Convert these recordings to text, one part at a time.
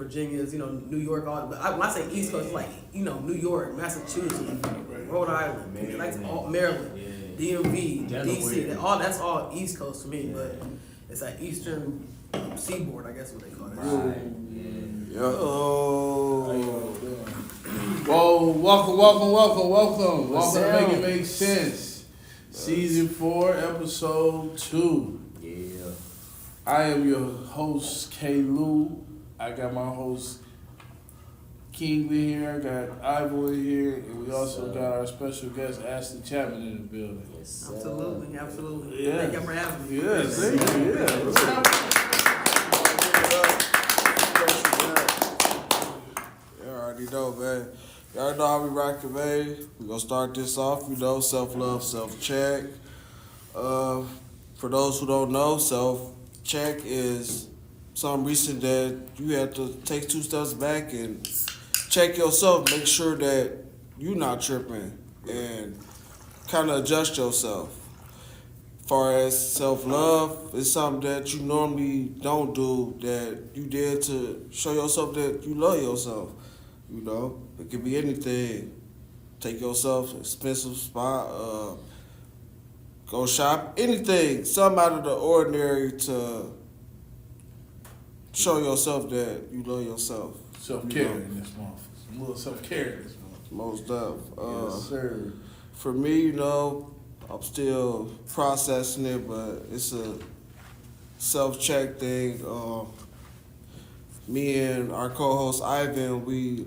Virginias, New York, all. But when I say East Coast, it's like New York, Massachusetts, Rhode Island, all Maryland, DMV, DC. That's all East Coast for me, but it's like Eastern Seaboard, I guess what they call it. Right. Whoa, welcome to Make It Make Sense. Season 4, episode 2. Yeah. I am your host, K. Lou. I got my host, Kingsley here. I got Ivo here. And we also got our special guest, Ashley Chatman, in the building. Yes, Absolutely. Yeah. Thank you for having me. Yes, thank you. You already know, man. You already know how we rockin', man. We gonna start this off, self-love, self-check. For those who don't know, self-check is something recent that you have to take 2 steps back and check yourself, make sure that you're not tripping, and kind of adjust yourself. As far as self-love, it's something that you normally don't do that you did to show yourself that you love yourself. It could be anything. Take yourself to an expensive spot, go shop, anything. Something out of the ordinary to show yourself that you love yourself. Self-care in this month. Some little self-care in this month. Most of. Yes, sir. For me, I'm still processing it, but it's a self-check thing. Me and our co-host Ivan, we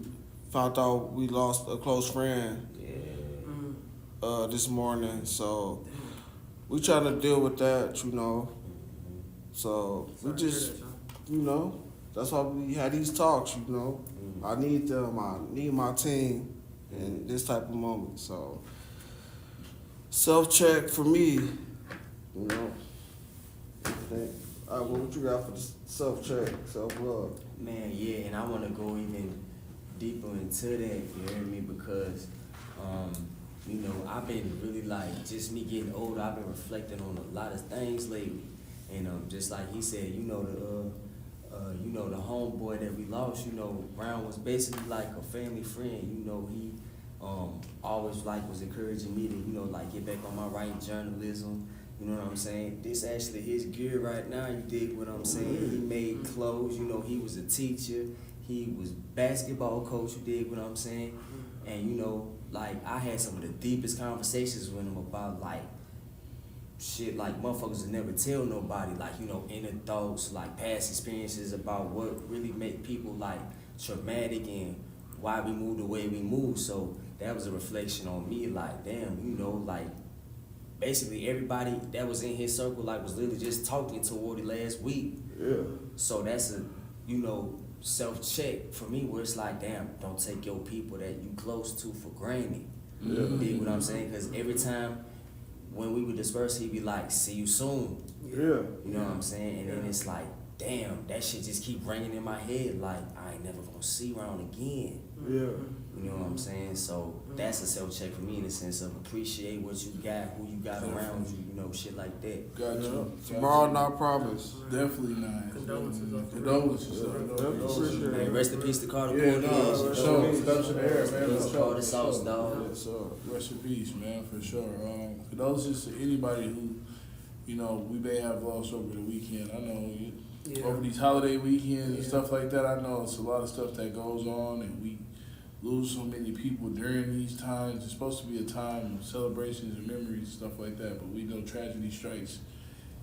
found out we lost a close friend this morning, so we trying to deal with that, So we just, that's why we had these talks, I need them, I need my team in this type of moment, so self-check for me, what you got for the self-check, self-love? Man, yeah, and I want to go even deeper into that, you hear me? Because, I've been really just me getting older, I've been reflecting on a lot of things lately. And just like he said, the homeboy that we lost, Brown was basically like a family friend. He always was encouraging me to, get back on my writing journalism. You know what I'm saying? This actually his gear right now, you dig what I'm saying? He made clothes, he was a teacher, he was basketball coach, you dig what I'm saying? And I had some of the deepest conversations with him about shit motherfuckers would never tell nobody, inner thoughts, past experiences about what really make people traumatic and why we move the way we move. So that was a reflection on me, basically everybody that was in his circle was literally just talking toward it last week. Yeah. So that's a self-check for me where it's damn, don't take your people that you close to for granted. Yeah. You dig what I'm saying? Because every time when we would disperse, he'd be see you soon. Yeah. You know what I'm saying? And then it's damn, that shit just keep ringing in my head I ain't never gonna see around again. Yeah. You know what I'm saying? So that's a self-check for me in the sense of appreciate what you got, who you got around you, shit like that. Got you. Tomorrow not promised. Definitely not. Condolences. Man, rest in peace to Carter. Yeah, for sure. Steps in the air, man. For sure. Carter Sauce, dog. Yes, sir. Rest in peace, man, for sure. Condolences to anybody who, we may have lost over the weekend. I know over these holiday weekends and stuff like that, I know it's a lot of stuff that goes on, and we lose so many people during these times. It's supposed to be a time of celebrations and memories and stuff like that, but we know tragedy strikes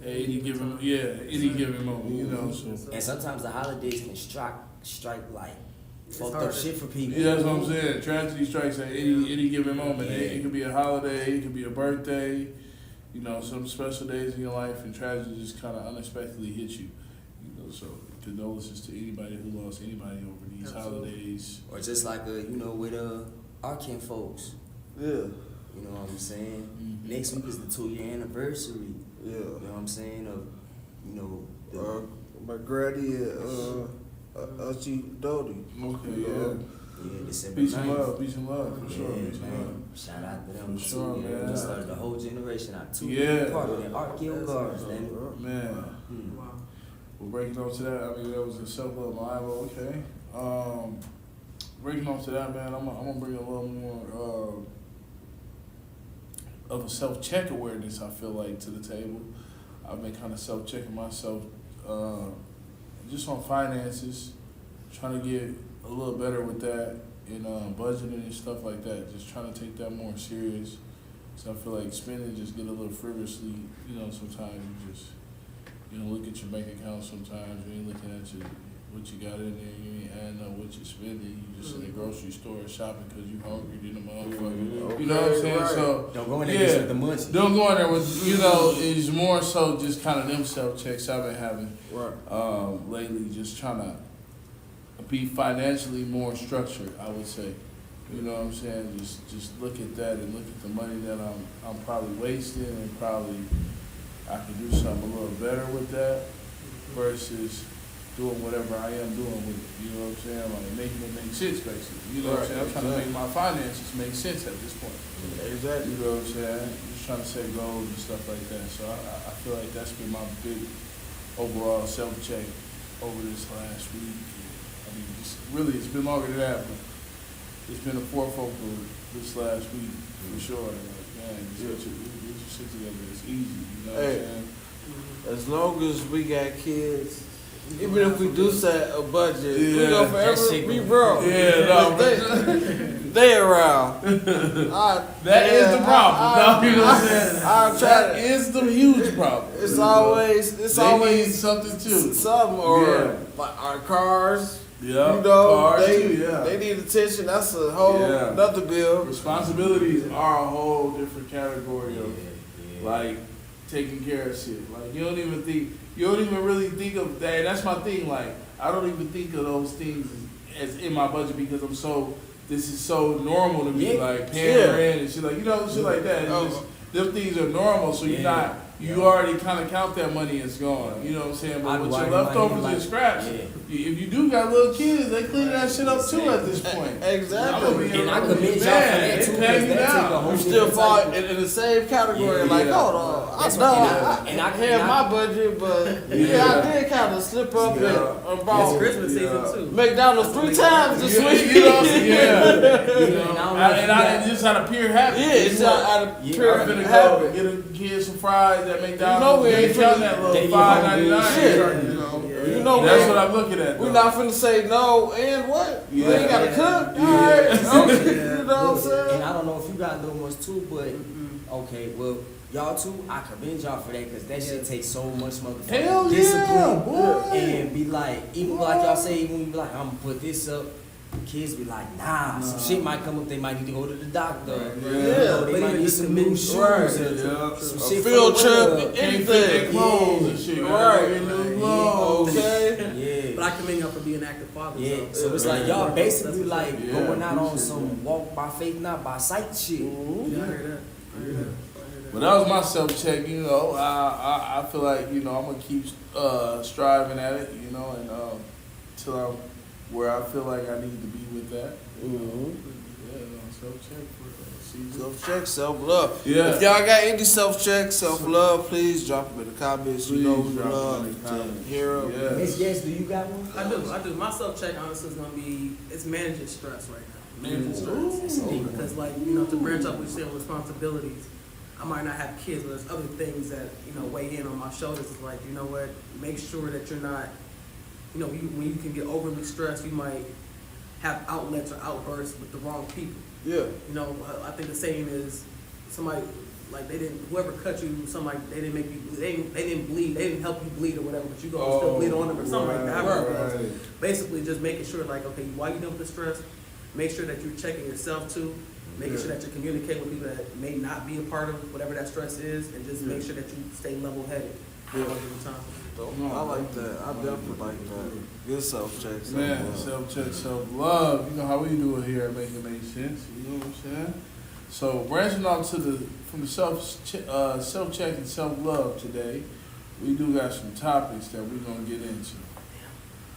at any given moment, so. And sometimes the holidays can strike fucked up shit for people. Yeah, that's what I'm saying. Tragedy strikes at any given moment. Yeah. It could be a holiday, it could be a birthday, some special days in your life, and tragedy just kind of unexpectedly hits you. So condolences to anybody who lost anybody over these holidays. Or just with our kin folks. Yeah. You know what I'm saying? Mm-hmm. Next week is the 2-year anniversary. Yeah. You know what I'm saying? Of my granny and Auntie Dodie. Okay, yeah. December Peace 9th. and love, peace and love, for sure. Yeah, Peace and man. love. Shout out to them. For sure, man. We started the whole generation out. 2 Yeah. part of the Archeo Guards, then. Man. Wow. we're breaking on to that. I mean, that was a self-love Bible, okay. Breaking on to that, man, I'm gonna bring a little more of a self-check awareness, I feel like, to the table. I've been kind of self-checking myself just on finances, trying to get a little better with that and budgeting and stuff like that, just trying to take that more serious. So I feel like spending just get a little frivolously, sometimes you just, look at your bank account sometimes, you ain't looking at what you got in there, you ain't adding up what you're spending, you just in the grocery store shopping because you hungry, then the motherfucker, you know what I'm saying? Right. So, don't go in there with the munchies. Don't go in there with, it's more so just kind of them self-checks I've been having lately, just trying to be financially more structured, I would say. You know what I'm saying? Just look at that and look at the money that I'm probably wasting, and probably I could do something a little better with that versus doing whatever I am doing with it. You know what I'm saying? Like making it make sense, basically. You know what I'm saying? I'm trying to make my finances make sense at this point. Exactly. You know what I'm saying? Just trying to set goals and stuff like that. So I feel like that's been my big overall self-check over this last week. I mean, it's been longer than that, but it's been a fourfold this last week for sure. Like, man, get your shit together. It's easy. You know what I'm saying? As long as we got kids, even if we do set a budget, we gonna forever be broke. Yeah, no, they around. That is the problem. You know what I'm saying? That is the huge problem. It's always need something too. Something like our cars. Yeah, cars too, they need attention. That's a whole another bill. Responsibilities are a whole different category of like taking care of shit. Like you don't even really think of that. That's my thing. Like I don't even think of those things as in my budget because this is so normal to me. Like paying rent and shit like shit like that. It's just, them things are normal, so you already kind of count that money as gone. You know what I'm saying? But with your leftovers and scraps, if you do got little kids, they clean that shit up too at this point. Exactly. And I commend y'all for that too. Pay you down. You still fall in the same category. Like, hold on, I had my budget, but I did kind of slip up and bought Christmas season too. McDonald's 3 times this week. You know what I'm saying? And I just out of pure habit. Yeah, it's out of pure habit. Get a kid some fries at McDonald's. You know we ain't finna that little $5.99. You know that's what I'm looking at. We're not finna say no and what? You ain't gotta cook. You know what I'm saying? And I don't know if you got little ones too, but okay, well. Y'all too, I commend y'all for that because that shit takes so much motherfucking discipline. And be like, even like y'all say, even when you be like, I'm gonna put this up, kids be like, nah, some shit might come up, they might need to go to the doctor. They might need some new shoes. Some shit field trip, anything. Clothes and shit. Okay. But I commend y'all for being active fathers. Yeah, so it's like y'all basically like going out on some walk by faith, not by sight shit. Yeah, I heard that. But that was my self-check, I feel like, I'm going to keep striving at it, and till I'm where I feel like I need to be with that. Self-check for season. Self-check, self-love. Yeah. If y'all got any self-check, self-love, please drop them in the comments. We love to hear them. Miss Yes, do you got one? I do. My self-check, honestly, is going to be, it's managing stress right now. Managing stress. Because, to branch up with saying responsibilities, I might not have kids, but there's other things that, weigh in on my shoulders. It's like, you know what, make sure that you're not, when you can get overly stressed, you might have outlets or outbursts with the wrong people. Yeah. I think the saying is somebody, whoever cut you, somebody, they didn't make you, they didn't bleed, they didn't help you bleed or whatever, but you go still bleed on them or something like that. Right. Basically just making sure, okay, while you're dealing with the stress, make sure that you're checking yourself too. Making sure that you communicate with people that may not be a part of whatever that stress is, and just make sure that you stay level-headed all the time. I like that. I definitely like that. Good self-check. Man, self-check, self-love. You know how we do it here at Make It Make Sense. You know what I'm saying? So branching off from the self-check and self-love today, we do got some topics that we're gonna get into.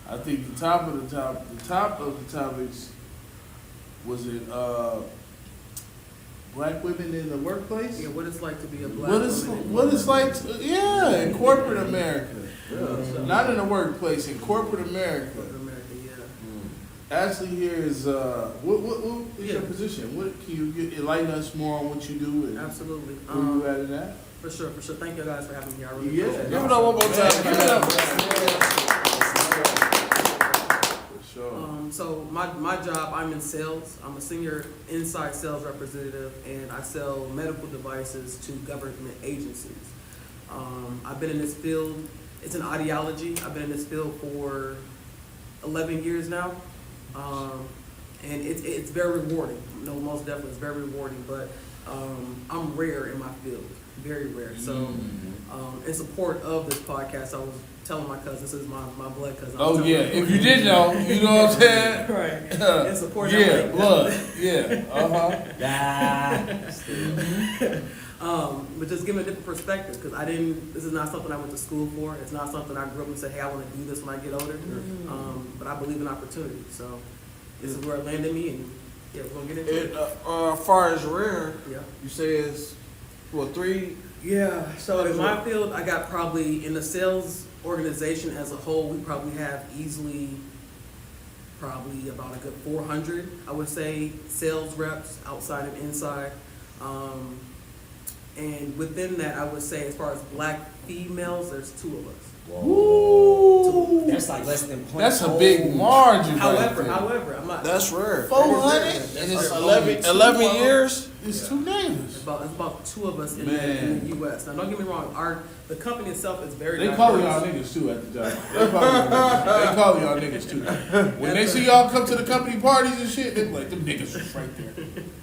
I think the top of the topics was it black women in the workplace. Yeah, what it's like to be a black What is woman. what it's like? In corporate America, not in the workplace. In corporate America. Corporate America, yeah. Ashley here is what is your Yeah. position? What can you enlighten us more on what you do and Absolutely. where you at in that? For sure. Thank you guys for having me here. I really Yeah. appreciate it. Give it up one more time. Give it up. For sure. So my job, I'm in sales. I'm a senior inside sales representative, and I sell medical devices to government agencies. I've been in this field. It's an ideology. I've been in this field for 11 years now, and it's very rewarding. No, most definitely, it's very rewarding. But I'm rare in my field, very rare. So, in support of this podcast, I was telling my cousin, this is my blood cousin. Oh yeah, if you didn't know, you know what I'm saying? Right. In support. Yeah, blood. Yeah. But just give me a different perspective, because this is not something I went to school for. It's not something I grew up and said, hey, I want to do this when I get older. But I believe in opportunity. So this is where it landed me, and yeah, we're going to get into it. As far as rare, Yeah. you say it's, what, 3? Yeah, so in my field, I got probably, in the sales organization as a whole, we probably have easily probably about a good 400, I would say, sales reps outside and inside. And within that, I would say, as far as black females, there's 2 of us. Woo! That's like less than point. That's a big margin. However, right I'm not. That's rare. 400 That's and it's rare. 11 years? It's 2 neighbors. It's about 2 of us in Man. the U.S. Now, don't get me wrong. The company itself is very They diverse. call y'all niggas too at the job. They call y'all niggas too. When they see y'all come to the company parties and shit, they be like, them niggas is right there.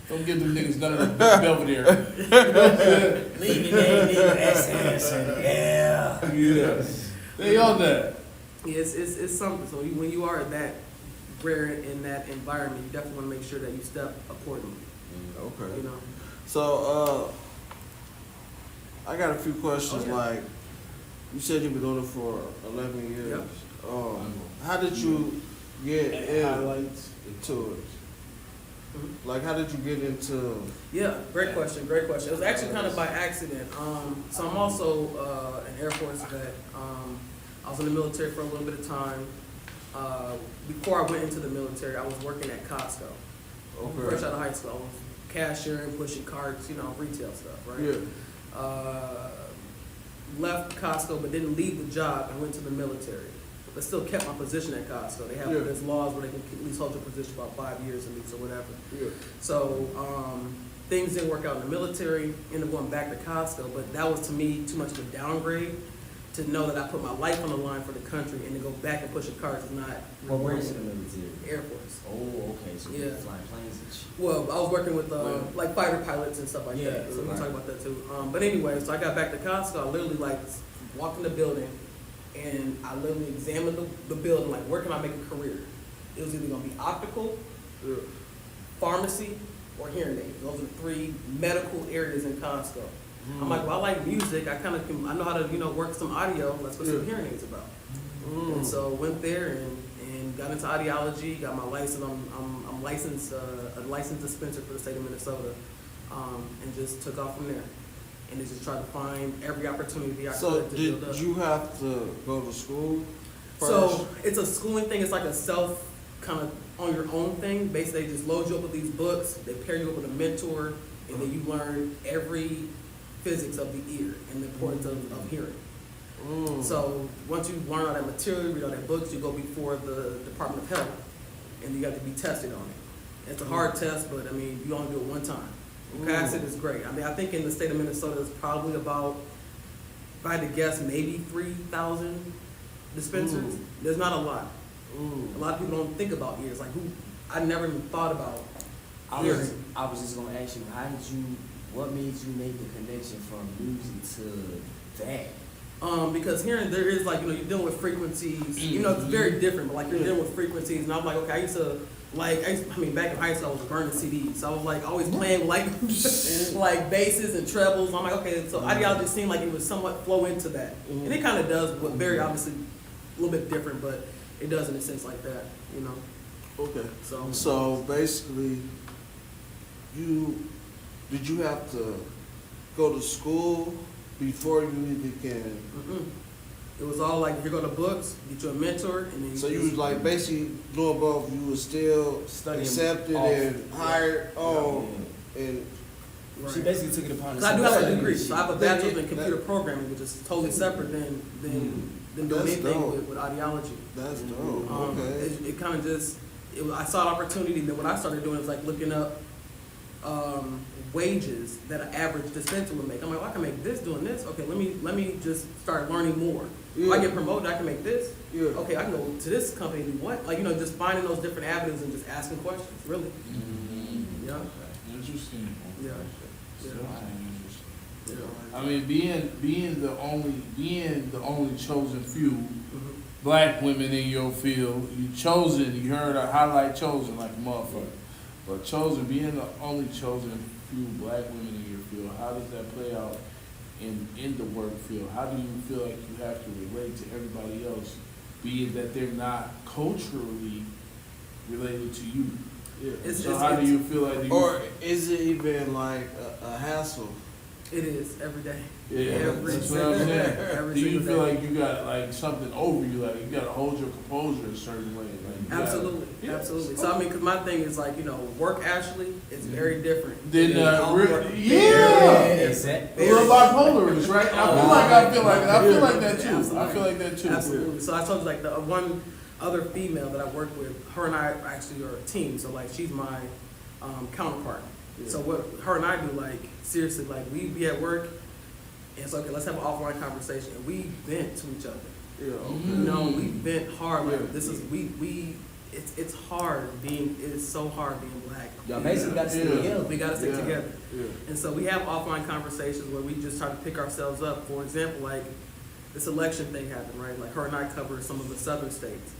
Don't give them niggas none of the Belvedere. Leave your name, yeah. Yeah. They on that. Yeah, it's something. So when you are that rare in that environment, you definitely want to make sure that you step accordingly. Okay. You know. So, I got a few questions. Okay. Like, you said you've been doing it for 11 years. Yep. How did you get Highlights. into it? Mhm. Like, how did you get into? Yeah, great question. It was actually kind of by accident. So I'm also an Air Force vet. I was in the military for a little bit of time. Before I went into the military, I was working at Costco. Okay. Fresh out of high school, I was cashiering, pushing carts, retail stuff, right? Yeah. Left Costco, but didn't leave the job and went to the military. But still kept my position at Costco. They have there's laws where they can at least hold your position about 5 years at least or whatever. Yeah. So things didn't work out in the military. Ended up going back to Costco, but that was to me too much of a downgrade to know that I put my life on the line for the country, and to go back and push a cart is not. Well, where is it in the military? Air Force. Oh, okay. So Yeah. you're flying planes and shit. Well, I was working with like fighter pilots and stuff like Yeah, that. So we can right. talk about that too. But anyway, so I got back to Costco. I literally walked in the building, and I literally examined the building. Like, where can I make a career? It was either gonna be optical, pharmacy, or hearing aids. Those are the 3 medical areas in Costco. I'm like, well, I like music. I know how to work some audio. Let's put some hearing aids about. And so went there and got into audiology. Got my license. I'm licensed a licensed dispenser for the state of Minnesota, and just took off from there. And just tried to find every opportunity I So could to build up. did you have to go to school first? So it's a schooling thing. It's like a self kind of on your own thing. Basically, they just load you up with these books. They pair you up with a mentor, and then you learn every physics of the ear and the importance of hearing. So once you learn all that material, read all that books, you go before the Department of Health, and you got to be tested on it. It's a hard test, but I mean, you only do it one time. You pass it, it's great. I mean, I think in the state of Minnesota, it's probably about, if I had to guess, maybe 3,000 dispensers. There's not a lot. A lot of people don't think about ears. Like, I never even thought about hearing. I was just gonna ask you, what made you make the connection from music to that? Because hearing, there is you're dealing with frequencies. It's very different, but you're dealing with frequencies. And I'm like, okay, I used to back in high school, I was burning CDs. So I was always playing with like basses and trebles. I'm like, okay, so ideology seemed like it would somewhat flow into that. And it kind of does, but very obviously a little bit different, but it does in a sense like that, Okay. So So basically, you did you have to go to school before you even can? Mm-mm. It was all like, you go to books, get you a mentor, and then So you was like basically doing both. You was still Studying accepted off. and hired on, and Right. She basically took it upon Because I do have a herself. degree, so I have a bachelor's in That- computer programming, which is totally separate than doing That's anything dope. with ideology. that's dope. Um, Okay. it kind of just, I saw an opportunity, that what I started doing is like looking up wages that an average dispenser would make. I'm like, well, I can make this doing this. Okay, let me just start learning more. If I Yeah. get promoted, I can make this. Yeah. Okay, I can go to this company and do what? Like, just finding those different avenues and just asking questions, really. Yeah. Interesting. Yeah. Yeah. Interesting. Yeah. I mean, being the only chosen few Mhm. black women in your field, you heard a highlight chosen like a motherfucker. But being the only chosen few black women in your field, how does that play out in the work field? How do you feel like you have to relate to everybody else, being that they're not culturally related to you? It's- So it's- how do it's- you feel like Or is it even like a hassle? It is every day. Yeah, Every that's what I'm single saying. day. Every Do you single feel day. like you got like something over you, like you gotta hold your composure a certain way? Like you gotta- Absolutely, Yeah. absolutely. So I mean, because my thing is like, work Ashley is very different. Then All work, yeah, Exactly. a little bipolar, right? I feel like that too. Absolutely. I feel like that too. Absolutely. So I told you, like, the one other female that I work with, her and I actually are a team. So like, she's my counterpart. Yeah. So what her and I do, like, seriously, like, we be at work, and it's okay, let's have an offline conversation, and we vent to each other. Yeah. We vent hard. Like, Yeah. this is it's hard it's so hard being black. Y'all basically got to stay Yeah. together. We gotta stick Yeah. together. Yeah. And so we have offline conversations where we just try to pick ourselves up. For example, like, this election thing happened, right? Like, her and I covered some of the southern states.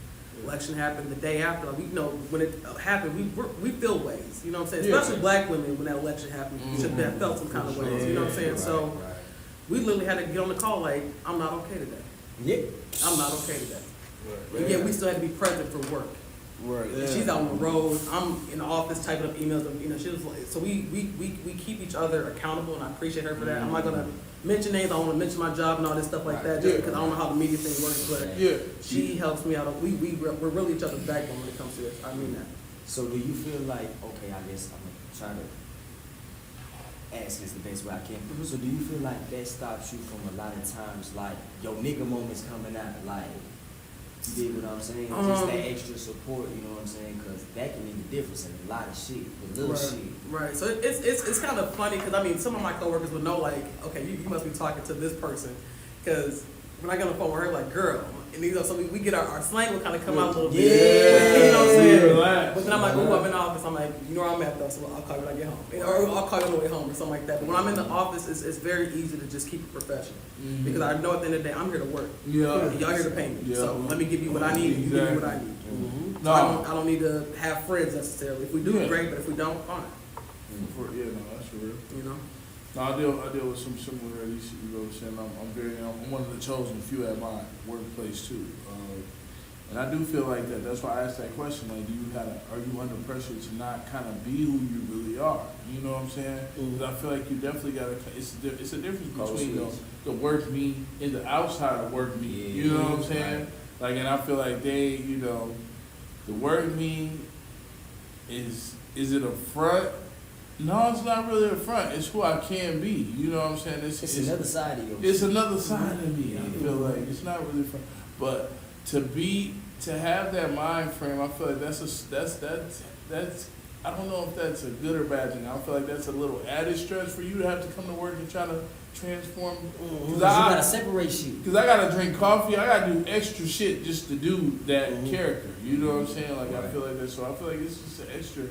Election happened the day after. Like, we know when it happened, we feel ways. You know what I'm saying? Yeah. Especially black women, when that election happened, we should have felt some kind of ways. You know what I'm saying? So we literally had to get on the call like, I'm not okay today. Yeah. I'm not okay today. And yet we still had to be present for work. Right. And she's out on the road. I'm in the office typing up emails. And, she was like, so we keep each other accountable, and I appreciate her for that. I'm not gonna mention names. I don't want to mention my job and all this stuff like that, just Yeah. because I don't know how the media thing works. But Yeah. she helps me out. We're really each other's backbone when it comes to this. I mean that. So do you feel like, okay, I guess I'm gonna try to ask this the best way I can. Mhm. So do you feel like that stops you from a lot of times, like, your nigga moments coming out, like, you dig what I'm saying? Just that extra support, you know what I'm saying? Because that can make a difference in a lot of shit, the little Right. shit. Right. So it's kind of funny because, I mean, some of my coworkers would know, like, okay, you must be talking to this person, because when I get on the phone with her, like, girl, and so we get our slang will kind of come out a little bit. Yeah. You know what I'm saying? Relax. But then I'm like, oh, I'm in the office. I'm like, you know where I'm at though, so I'll call you when I get home, or I'll call you on the way home or something like that. But when I'm in the office, it's very easy to just keep it professional, because I know at the end of the day I'm here to work. Yeah. And y'all here to pay me. Yeah. So let me give you what I need. You give me what I need. No. I don't need to have friends necessarily. If we do, Yeah. great. But if we don't, fine. Yeah, no, that's real. You know. No, I deal with some similarities. You know what I'm saying? I'm one of the chosen few at my workplace too, and I do feel like that. That's why I asked that question. Like, are you under pressure to not kind of be who you really are? You know what I'm saying? Because I feel like you definitely got to. It's a difference between the work me and the outside of work me. Yeah. You know what I'm saying? Right. Like, and I feel like the work me is it a front? No, it's not really a front. It's who I can be. You know what I'm saying? It's another side of you. It's another side of me. I feel like it's not really front, but to have that mind frame, I feel like that's I don't know if that's a good or bad thing. I feel like that's a little added stress for you to have to come to work and try to transform. You gotta separate shit. Because I gotta drink coffee, I gotta do extra shit just to do that character. You know what I'm saying? Like, I feel like that. So I feel like it's just an extra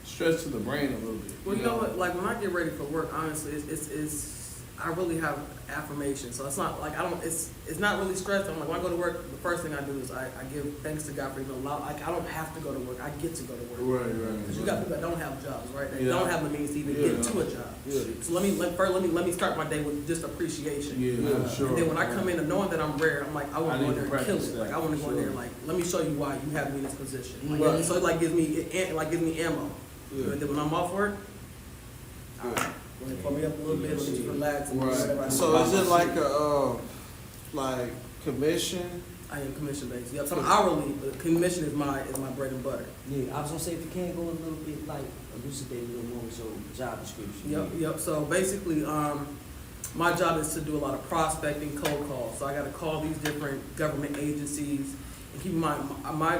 stress to the brain a little bit. Well, you know what? Like, when I get ready for work, honestly, it's I really have affirmation. So it's not like it's not really stressful. I'm like, when I go to work, the first thing I do is I give thanks to God for even allowing. Like, I don't have to go to work. I get to go to work. Right. Because you got people that don't have jobs, right? They Yeah. don't have the means to even Yeah. get to a job. Yeah. So let me start my day with just appreciation. Yeah, sure. And then when I come in and knowing that I'm rare, I'm like, I want I to go in need there to and kill practice it. that, Like, I want to go in sure. there and, like, let me show you why you have me in this position. Like, Right. so it like gives me ammo. Yeah. And then when I'm off work, Yeah. Like, pull me up a little bit, let me just relax. And do whatever I Right. do. So is it like a like commission? I am commission based. Yep. So I'm hourly, but commission is my bread and butter. Yeah, I was gonna say if you can't go a little bit like elucidate a little more with your job description. Yep. So basically, my job is to do a lot of prospecting, cold calls. So I got to call these different government agencies, and keep in mind, my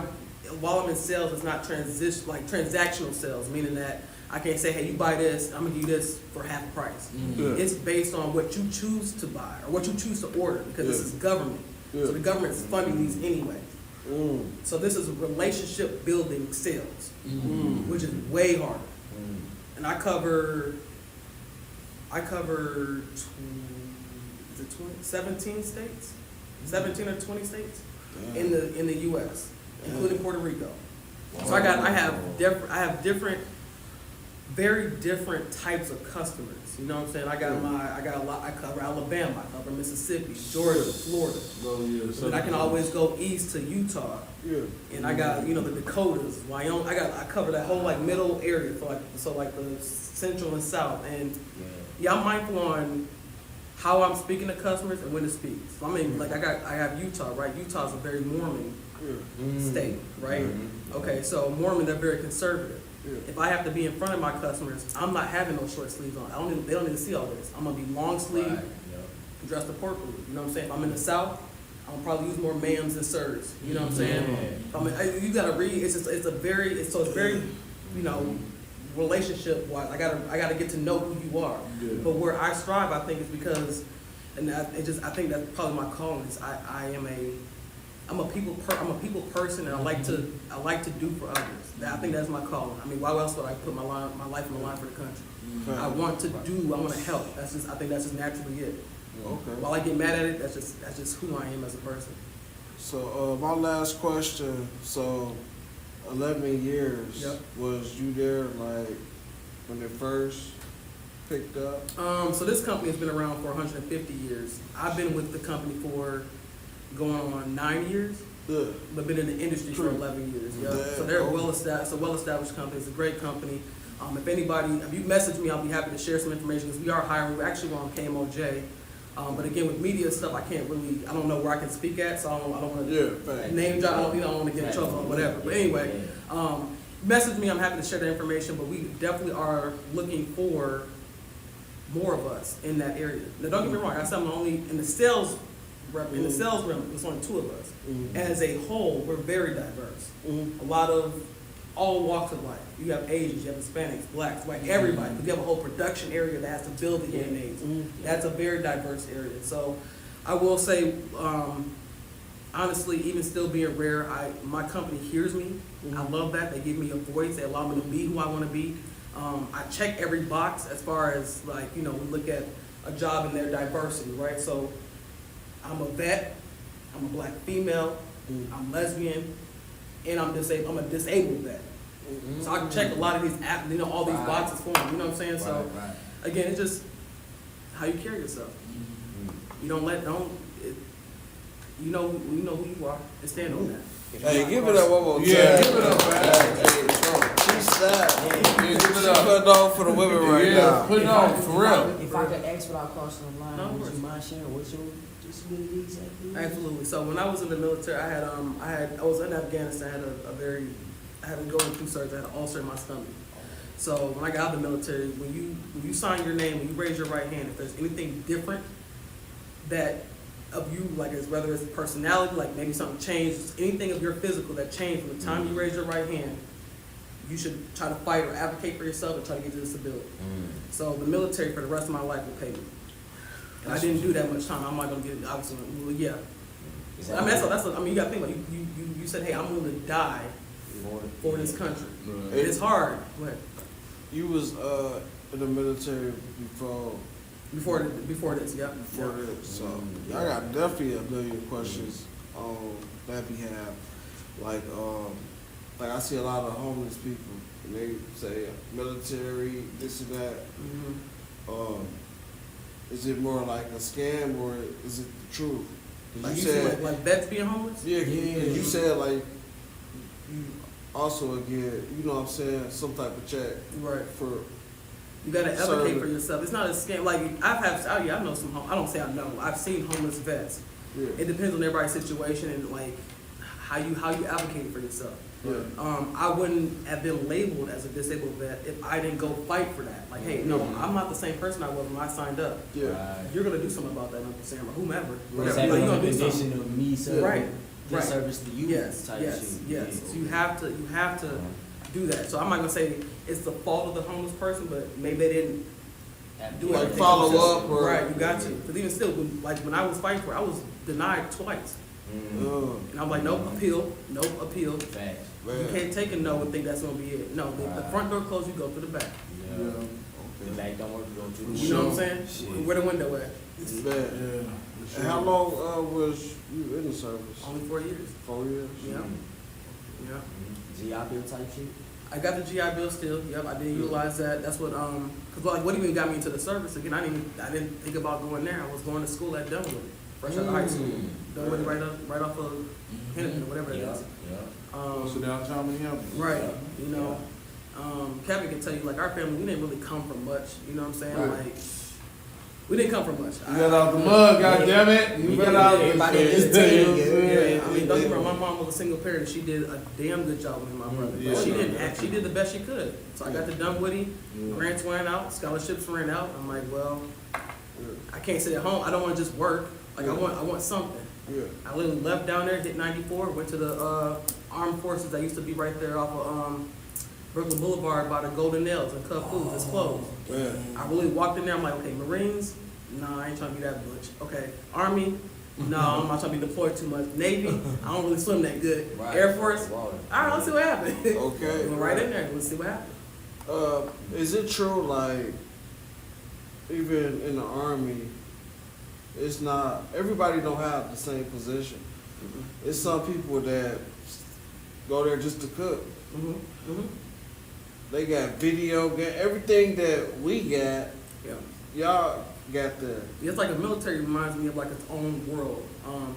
while I'm in sales, it's not transactional sales, meaning that I can't say, hey, you buy this, I'm gonna give you this for half the price. Yeah. It's based on what you choose to buy or what you choose to order, because this is government. Yeah. So the government's funding these anyway. So this is relationship building sales, which is way harder. And I cover is it 17 states, 17 or 20 states in the U.S., including Puerto Rico. So I have different, very different types of customers. You know what I'm saying? I cover Alabama, I cover Mississippi, Georgia, Florida. And I can always go east to Utah. Yeah. And I got, the Dakotas, Wyoming. I cover that whole like middle area so like the central and south. And I'm mindful on how I'm speaking to customers and when to speak. So I mean, like I have Utah, right? Utah's a very Mormon state, right? Okay, so Mormon, they're very conservative. If I have to be in front of my customers, I'm not having no short sleeves on. They don't need to see all this. I'm gonna be long sleeve, dressed appropriately. You know what I'm saying? If I'm in the South, I'll probably use more ma'ams and sirs. You know what I'm saying? You gotta read. It's very, relationship wise. I gotta get to know who you are. Yeah. But where I strive, I think, is because, I think that's probably my calling. Is I'm a people person, and I like to do for others. I think that's my calling. I mean, why else would I put my life on the line for the country? I want to help. I think that's just naturally it. Okay. While I get mad at it, that's just who I am as a person. So my last question. So 11 years. Yep. Was you there like when it first picked up? So this company has been around for 150 years. I've been with the company for going on 9 years. Yeah. But been in the industry for 11 years. Yeah. So they're it's a well-established company. It's a great company. If you message me, I'll be happy to share some information because we are hiring. We're actually on KMOJ. But again, with media stuff, I don't know where I can speak at, so I don't want to name drop. I don't want to get in trouble or whatever. But anyway, message me. I'm happy to share that information. But we definitely are looking for more of us in that area. Now, don't get me wrong. I said I'm only in the sales. In the sales realm, there's only 2 of us. As a whole, we're very diverse. A lot of all walks of life. You have Asians, you have Hispanics, blacks, white, everybody. You have a whole production area that has to build the hearing aids. That's a very diverse area. So I will say, honestly, even still being rare, my company hears me. I love that. They give me a voice. They allow me to be who I want to be. I check every box as far as we look at a job and their diversity, right? So I'm a vet, I'm a black female, I'm lesbian, and I'm a disabled vet. So I can check a lot of these, all these boxes for them. You know what I'm saying? So again, it's just how you carry yourself. You don't you know who you are, and stand on that. Hey, give it up one more time. Yeah, give it up, man. She's sad. Give it She's up. putting on for the women right now. Put it on, for real. If I could ask without crossing the line, No, would you mind sharing what's your disability exactly? Absolutely. So when I was in the military, I was in Afghanistan. I had to go through surgery. I had an ulcer in my stomach. So when I got out of the military, when you sign your name, when you raise your right hand, if there's anything different of you, whether it's personality, like maybe something changed, anything of your physical that changed from the time you raise your right hand, you should try to fight or advocate for yourself and try to get your disability. So the military for the rest of my life will pay me. And I didn't do that much time. I'm not gonna get obviously. Well, yeah. I mean, you gotta think about it. You said, hey, I'm willing to die for this country. Right. It's hard. But You was in the military before this, yeah. this, so I got definitely a million questions on that behalf. Like I see a lot of homeless people, and they say military, this and that. Is it more like a scam or is it the truth? Like you said, like vets being homeless? Yeah, you said like you also get, you know what I'm saying, some type of check Right. for You gotta advocate for yourself. It's not a scam. Like I know some. I don't say I know. I've seen homeless vets. Yeah. It depends on everybody's situation and like how you advocate for yourself. Yeah. I wouldn't have been labeled as a disabled vet if I didn't go fight for that. Like, hey, no, I'm not the same person I was when I signed up. Yeah. Right. You're gonna do something about that, Sam, or whomever. Was Whatever. that Like, on you the gonna do condition something. of me serving Right. this Right. service to you Yes, type yes, shit? yes. Yeah, So you have to do that. So I'm not gonna say it's the fault of the homeless person, but maybe they didn't do Like everything follow themselves. up or- Right, you got to. Because even still, when I was fighting for it, I was denied twice. And I'm like, nope, appeal, Facts. You can't take a no and think that's gonna be it. No, the front door closed, you go through the back. Yeah. The back don't work, you go through the You know what I'm saying? Shit. Where the window at? Man. Yeah. And how long was you in the service? Only 4 years. 4 years? Yeah. Yeah. GI Bill type shit? I got the GI Bill still. Yep, I did utilize that. That's what cause like what even got me into the service again. I didn't think about going there. I was going to school at Dunwoody, fresh out of high school. Dunwoody right off of Hennepin or whatever it is. So downtown Minneapolis. Right. You know, Kevin can tell you like our family we didn't really come from much. You know what I'm saying? Right. Like we didn't come from much. You got out the mud, goddammit. You got out the Everybody shit. just tell you. Yeah, I mean, don't get me wrong. My mom was a single parent, and she did a damn good job with my brother. Yeah. But she didn't. She did the best she could. So I got to Dunwoody. Grants ran out, scholarships ran out. I'm like, well, I can't sit at home. I don't want to just work. Like I want something. Yeah. I literally left down there, hit 94, went to the armed forces that used to be right there off of Brooklyn Boulevard by the Golden Nails and Cub Foods. It's closed. Yeah. I really walked in there. I'm like, okay, Marines. Nah, I ain't trying to be that butch. Okay, Army. No, I'm not trying to be deployed too much. Navy. I don't really swim that good. Right. Air Force. Wow. All right, let's see what happens. Okay. Went right in there. Let's see what happens. Is it true, like, even in the Army, it's not, everybody don't have the same position. It's some people that go there just to cook. They got video, everything that we got, Yeah. y'all got the, It's like the military reminds me of like its own world.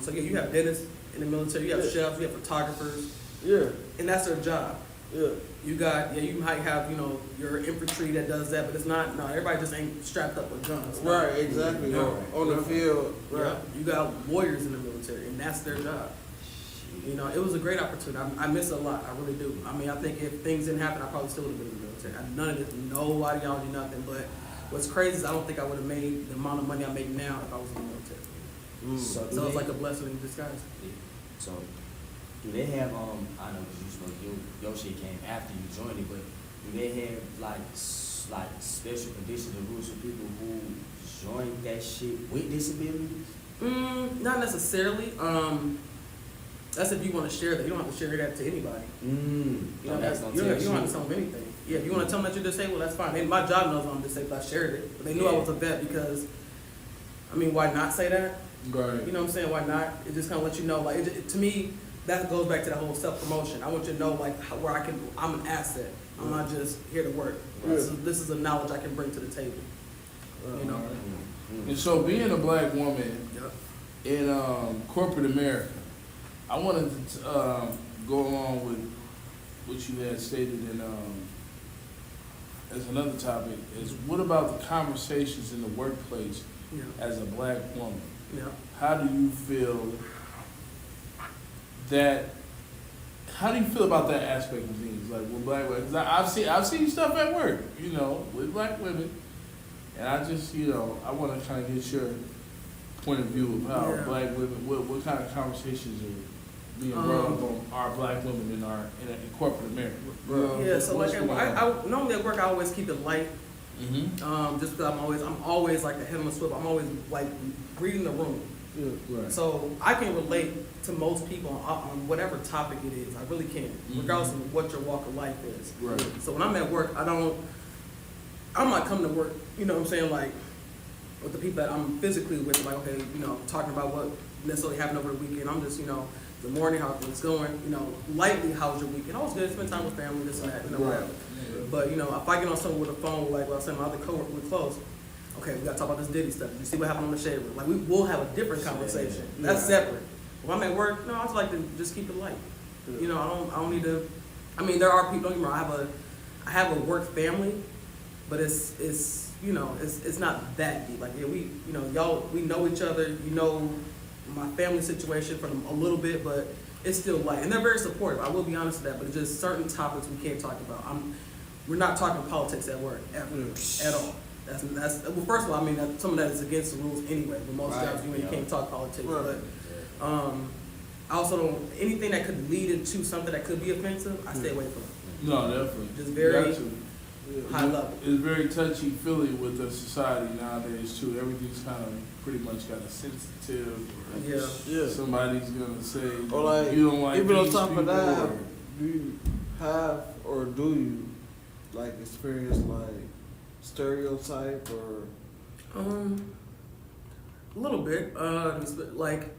So yeah, you have dentists in the military, you have chefs, you have photographers, yeah, and that's their job. yeah. You got, you might have, your infantry that does that, but it's not, no, everybody just ain't strapped up with guns. No. Right, exactly. No. On the field, Yeah. right. You got warriors in the military, and that's their job. It was a great opportunity. I miss it a lot. I really do. I mean, I think if things didn't happen, I probably still would have been in the military. None of this, no ideology, nothing. But what's crazy is I don't think I would have made the amount of money I make now if I was in the military. So it's like a blessing in disguise. So, do they have, I know because you spoke, your shit came after you joined it, but do they have like special conditions or rules for people who join that shit with disabilities? Not necessarily. That's if you want to share that. You don't have to share that to anybody. You don't have to tell them anything. Yeah, if you want to tell them that you're disabled, that's fine. My job knows I'm disabled. I shared it. But they knew I was a vet because, I mean, why not say that? Right. You know what I'm saying? Why not? It just kind of lets you know. Like, to me, that goes back to that whole self-promotion. I want you to know, like, where I'm an asset. I'm not just here to work. Yeah. This is a knowledge I can bring to the table. You know? And so being a black woman Yep. in corporate America, I wanted to go along with what you had stated in as another topic is what about the conversations in the workplace Yeah. as a black woman? Yeah. How do you feel about that aspect of things? Like with black women, because I've seen stuff at work, with black women, and I just, I want to kind of get your point of view of how black women, what kind of conversations are being brought up on our black women in corporate America. Yeah. So What's like, going on? I normally at work I always keep it light. Mm-hmm. Just because I'm always like the head on the swivel. I'm always like reading the room. Yeah, right. So I can relate to most people on whatever topic it is. I really can, regardless of what your walk of life is. Right. So when I'm at work, I'm not coming to work, you know what I'm saying, like with the people that I'm physically with, like, okay, talking about what necessarily happened over the weekend. I'm just, good morning, how things going, lightly, how's your weekend? Oh, it's good, spend time with family, this and that, whatever. Yeah. But, if I get on someone with a phone, like, well, I was saying my other coworker, we're close. Okay, we gotta talk about this Diddy stuff. Did you see what happened on the shade room? Like, we'll have a different conversation. That's separate. When I'm at work, no, I just like to just keep it light. I don't need to. I mean, there are people. Don't get me wrong. I have a work family, but it's you know, it's not that deep. Like, yeah, we, you know, we know each other. You know, my family situation from a little bit, but it's still light, and they're very supportive. I will be honest with that, but it's just certain topics we can't talk about. We're not talking politics at work ever at all. That's well. First of all, I mean, some of that is against the rules anyway. But most jobs, you can't talk politics. Right. But I also don't anything that could lead into something that could be offensive. I stay away from it. No, definitely. Just very high level. It's very touchy feely with the society nowadays too. Everything's kind of pretty much got a sensitive. Yeah. Somebody's gonna say, or like, you don't like even on these top of that, people, do you have or do you like experience like stereotype or? A little bit. Like,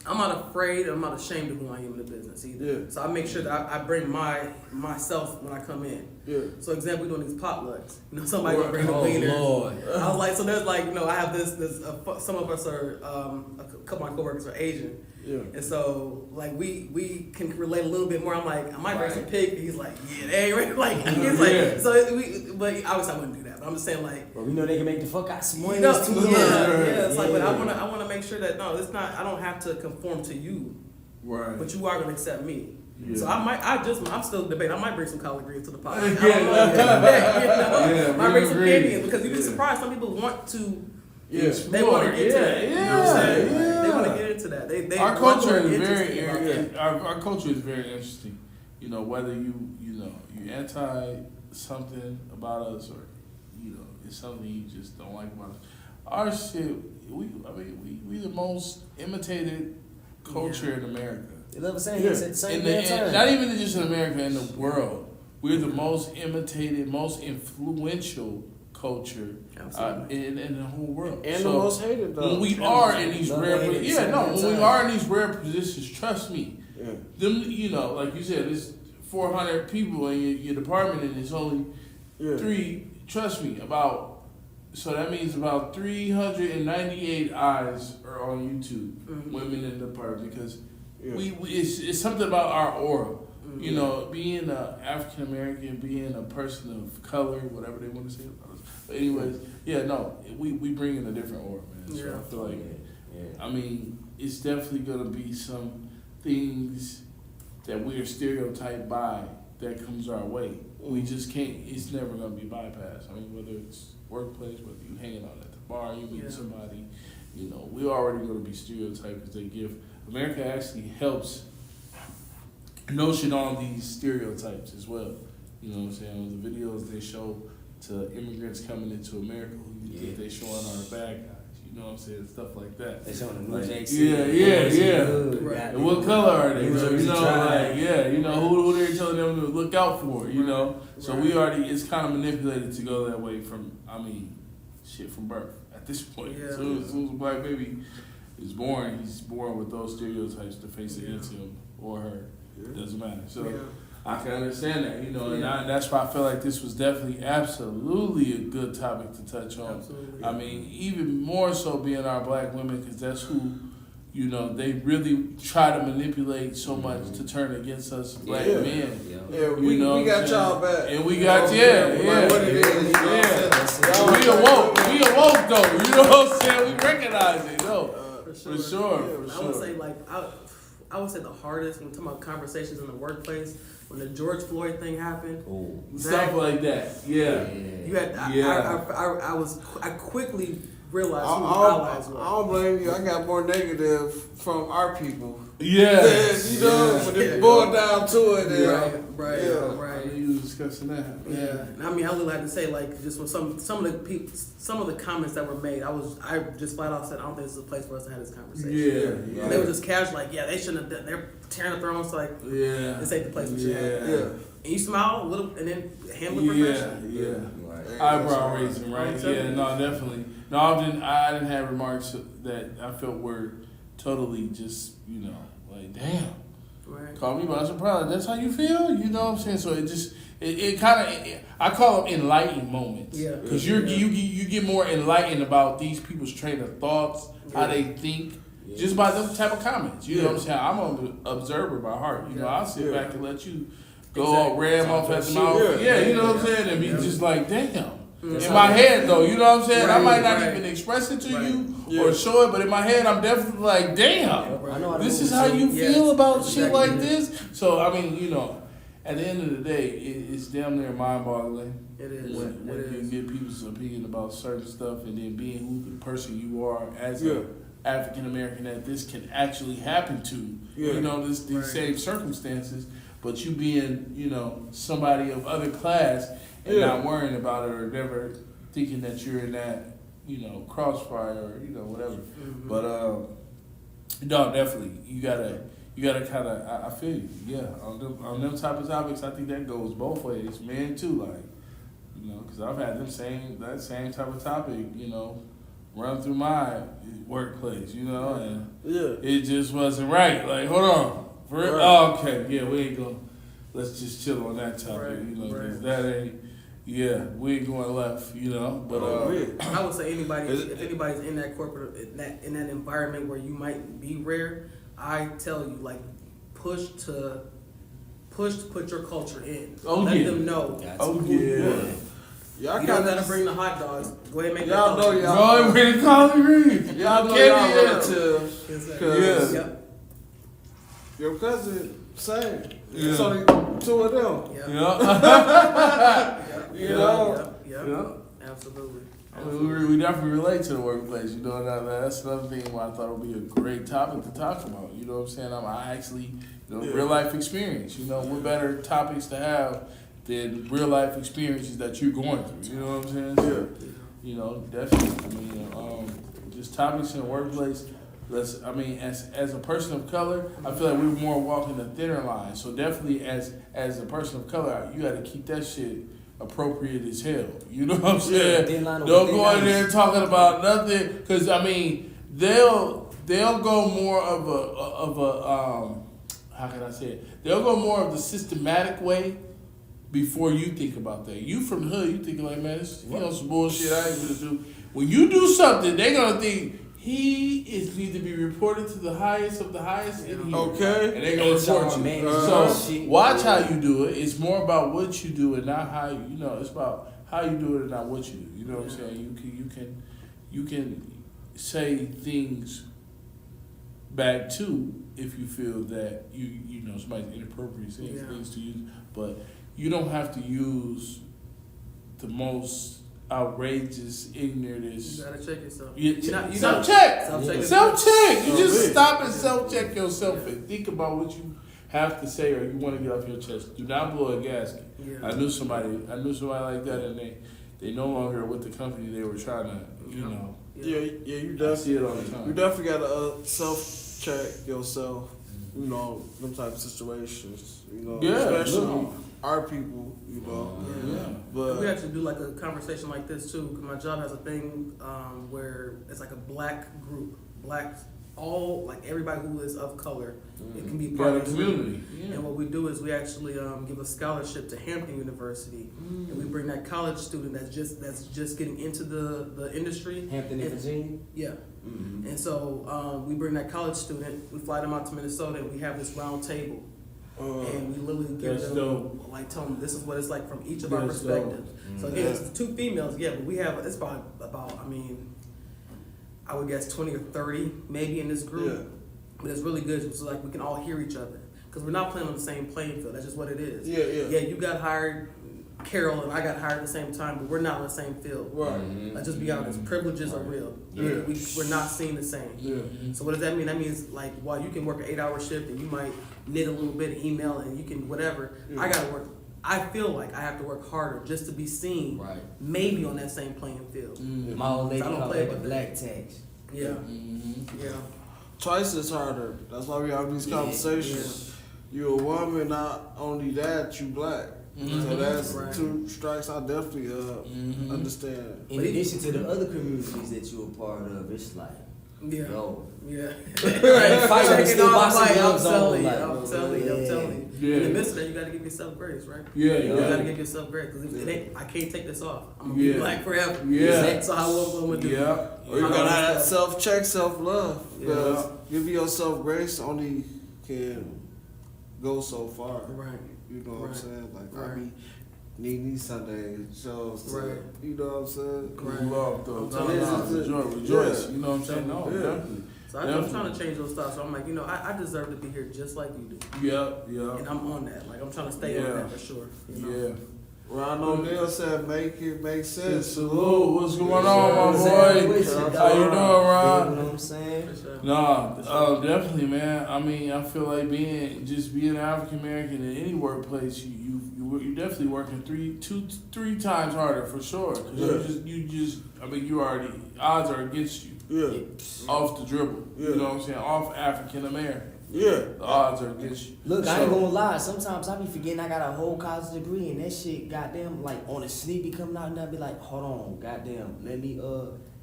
I'm not afraid. I'm not ashamed of who I am in the business either. Yeah. So I make sure that I bring myself when I come in. Yeah. So example, we doing these potlucks. You know, somebody gonna bring the wieners. Lord. I was like, so there's like, you know, I have this. Some of us are a couple of my coworkers are Asian. Yeah. And so, like, we can relate a little bit more. I'm like, I might bring some pig. He's like, yeah, they ain't right. Like, he's like, so but obviously I wouldn't do that. But I'm just saying, like, Well, we know they can make the fuck out some money. yeah, it's like, but I wanna make sure that no, it's not. I don't have to conform to you, right? but you are gonna accept me. Yeah. So I'm still debating. I might bring some collard greens to the pot. Yeah. I don't know. I might bring some greens. Canadians because you'd be surprised. Some people want to. Yeah. They want to get to that. You know what I'm saying? Yeah. They want to get into that. Our culture is very our culture is very interesting. You know, whether you anti something about us or it's something you just don't like about us. Our shit, we the most imitated culture in America. You know what I'm saying? He said the same time. Not even just in America, in the world. We're the most imitated, most influential culture in the whole world. And so the most hated though. When we are in these rare positions, trust me. Yeah. Them, like you said, there's 400 people in your department and it's only 3. Trust me, so that means about 398 eyes are on YouTube, women in the department, because it's something about our aura. You know, being an African American, being a person of color, whatever they want to say about us. But anyways, we bring in a different aura, man. So I feel like, I mean, it's definitely gonna be some things that we are stereotyped by that comes our way. We just can't. It's never gonna be bypassed. I mean, whether it's workplace, whether you hanging out at the bar, you meet somebody, we already gonna be stereotyped because they give. America actually helps notion on these stereotypes as well. You know what I'm saying? The videos they show to immigrants coming into America, who you think they showing are the bad guys. You know what I'm saying? Stuff like that. They showing the new JC. Yeah. And what color are they? So, who they're telling them to look out for, So we already, it's kind of manipulated to go that way from birth at this point. Yeah. So as soon as a black baby is born, he's born with those stereotypes to face against him or her. It doesn't matter. So I can understand that, and that's why I feel like this was definitely absolutely a good topic to touch on. Absolutely. I mean, even more so being our black women, because that's who, they really try to manipulate so much to turn against us black men. Yeah, we got y'all back. And we got, what it is. We awoke though, you know what I'm saying? We recognize it, for sure. I would say, I would say the hardest when talking about conversations in the workplace, when the George Floyd thing happened, stuff like that. You had I quickly realized who the allies were. I don't blame you. I got more negative from our people. When it boiled down to it. Right. You was discussing that. I mean, I would like to say, just when some of the comments that were made, I just flat out said, I don't think this is a place for us to have this conversation. They were just casual, they shouldn't have done. They're tearing the thrones, this ain't the place we should have. And you smile a little, and then handle it professionally. Eyebrow raising, right? No, definitely. No, I didn't have remarks that I felt were totally just, damn. Right. Call me by surprise. That's how you feel? You know what I'm saying? So it kind of, I call them enlightened moments. Yeah. Because you get more enlightened about these people's train of thoughts, how they think, just by them type of comments. You know what I'm saying? I'm an observer by heart. I'll sit back and let you go ram off at the mouth. Yeah, you know what I'm saying? And be just like, damn. That's In how my it head, though, you know what I'm saying? I might not Right. even express it to Right. you or show it, but in my head, I'm definitely like, damn. I know how to This move is how too. you Yes, feel about that's shit exactly like it. this? So, I mean, you know, at the end of the day, it's damn near mind-boggling It is. when It you is. get people's opinion about certain stuff and then being who the person you are as Yeah. a African-American that this can actually happen to. Yeah. You know, these Right. same circumstances, but you being, you know, somebody of other class and Yeah. not worrying about it or never thinking that you're in that, you know, crossfire or, you know, whatever. Mhm. But no, definitely you gotta kind of. I feel you. Yeah, on them type of topics, I think that goes both ways, men too. Like, you know, because I've had that same type of topic, you know, run through my workplace, you know, and Yeah. it just wasn't right. Like, hold on, for real? Right. Oh, okay, yeah, we ain't gonna. Let's just chill on that topic, Right, you know, 'cause right. that ain't. Yeah, we ain't going left, you know. But I would say anybody, Is it- if anybody's in that corporate, in that environment where you might be rare, I tell you, like, push to put your culture in. Oh, Let yeah. them know. oh who you yeah. are. Y'all You don't kind gotta of bring the hot dogs. Go ahead and make Y'all that know culture. y'all- Roy with the collard greens. y'all know Candy, y'all yeah. relatives. Exactly. Yeah. Yep. Your cousin, same. Yeah. It's only two of them. Yep. Yeah. Yep. You know? Yep. Yep. Yeah. Absolutely. I mean, we definitely relate to the workplace, you know. That's another thing why I thought it would be a great topic to talk about. You know what I'm saying? I actually, you know, Yeah. real life experience. You know, what better topics to have than real life experiences that you're going through. You know what I'm saying? So, you know, definitely. I mean, just topics in the workplace. I mean, as a person of color, I feel like we're more walking the thinner line. So definitely, as a person of color, you got to keep that shit appropriate as hell. You know what I'm saying? Thin line over Don't thin go in ice. there talking about nothing, because I mean, they'll go more of a how can I say it? They'll go more of the systematic way before you think about that. You from the hood, you thinking like, man, this you know some bullshit I ain't gonna do. When you do something, they gonna think need to be reported to the highest of the highest in here. Okay. And they gonna report HR you. man, So shit. watch how you do it. It's more about what you do and not how you know. It's about how you do it and not what you do. You know what I'm saying? You can say things back too if you feel that you know somebody's inappropriate saying things to you, but you don't have to use the most outrageous, ignorant. You gotta check yourself. Self-check. Self-check. Self-check. You Oh, just yeah. stop and self-check yourself and think about what you have to say or you want to get off your chest. Do not blow a gasket. Yeah. I knew somebody like that, and they no longer with the company they were trying to, you know. Yeah, you I see definitely, it all the time. you definitely gotta self-check yourself. You know, them type of situations. You know, Yeah, especially no. our people. You know, Yeah. but We actually do like a conversation like this too, because my job has a thing where it's like a black group, all like everybody who is of color, it can be You part got a of the community. And what we do is we actually give a scholarship to Hampton University, and we bring that college student that's just getting into the industry. Hampton in Virginia. Yeah. Mm-hmm. And so we bring that college student, we fly them out to Minnesota, and we have this round table. And we literally give That's them, dope. like, tell them this is what it's like from each of our That's perspectives. So again, Yeah. it's two females, yeah, but we have, it's about I mean, I would guess 20 or 30 maybe in this group. Yeah. But it's really good, so like we can all hear each other. Because we're not playing on the same playing field, that's just what it is. Yeah. Yeah, you got hired, Carol, and I got hired at the same time, but we're not on the same field. Right. Let's just be honest, privileges are real. Yeah. We're not seen the same. Yeah. So what does that mean? That means like while you can work an 8-hour shift and you might knit a little bit of email and you can whatever, I gotta work. I feel like I have to work harder just to be seen, Right. maybe on that same playing field. My old lady I don't called play that the with black tax. Yeah, yeah, Twice as harder. That's why we have these conversations. You a woman, not only that, you black. So that's Right. two strikes. I definitely understand. In addition to the other communities that you're a part of, it's like, yeah, yo, yeah. fight, but Checking still off, boxing like, gloves I'm telling you, on, like, I'm telling you, I'm yeah. telling you. Yeah. In the midst of that, you gotta give yourself grace, right? Yeah, You yeah. gotta give yourself grace because it ain't. I can't take this off. I'm gonna Yeah. be black forever. Yeah. So how what I'm gonna do? Yeah. Or you gotta have that self-check, self-love. Because Yeah. giving yourself grace only can go so far. Right. You know what I'm saying? Like I Right. be needing these Sunday shows. To, Right. You know what I'm saying? Right. Love though. Yeah. Rejoice. You know what I'm saying? No, Yeah. definitely. So I'm trying to change those thoughts. So I'm like, I deserve to be here just like you do. Yeah. And I'm on that. Like I'm trying to stay on that for sure. You know? Yeah. Ron O'Neal said, "Make it make sense." Salute. What's going on, my boy? How you doing, Ron? You know what I'm saying? For sure. No, definitely, man. I mean, I feel like being African American in any workplace, you definitely working three times harder for sure. Cause you already odds are against you. Yeah. Off the dribble. Yeah. You know what I'm saying? Off African American. Yeah. The odds are against you. Look, I ain't gonna lie. Sometimes I be forgetting I got a whole college degree and that shit, goddamn, like on a sneak be coming out and I be like, hold on, goddamn, let me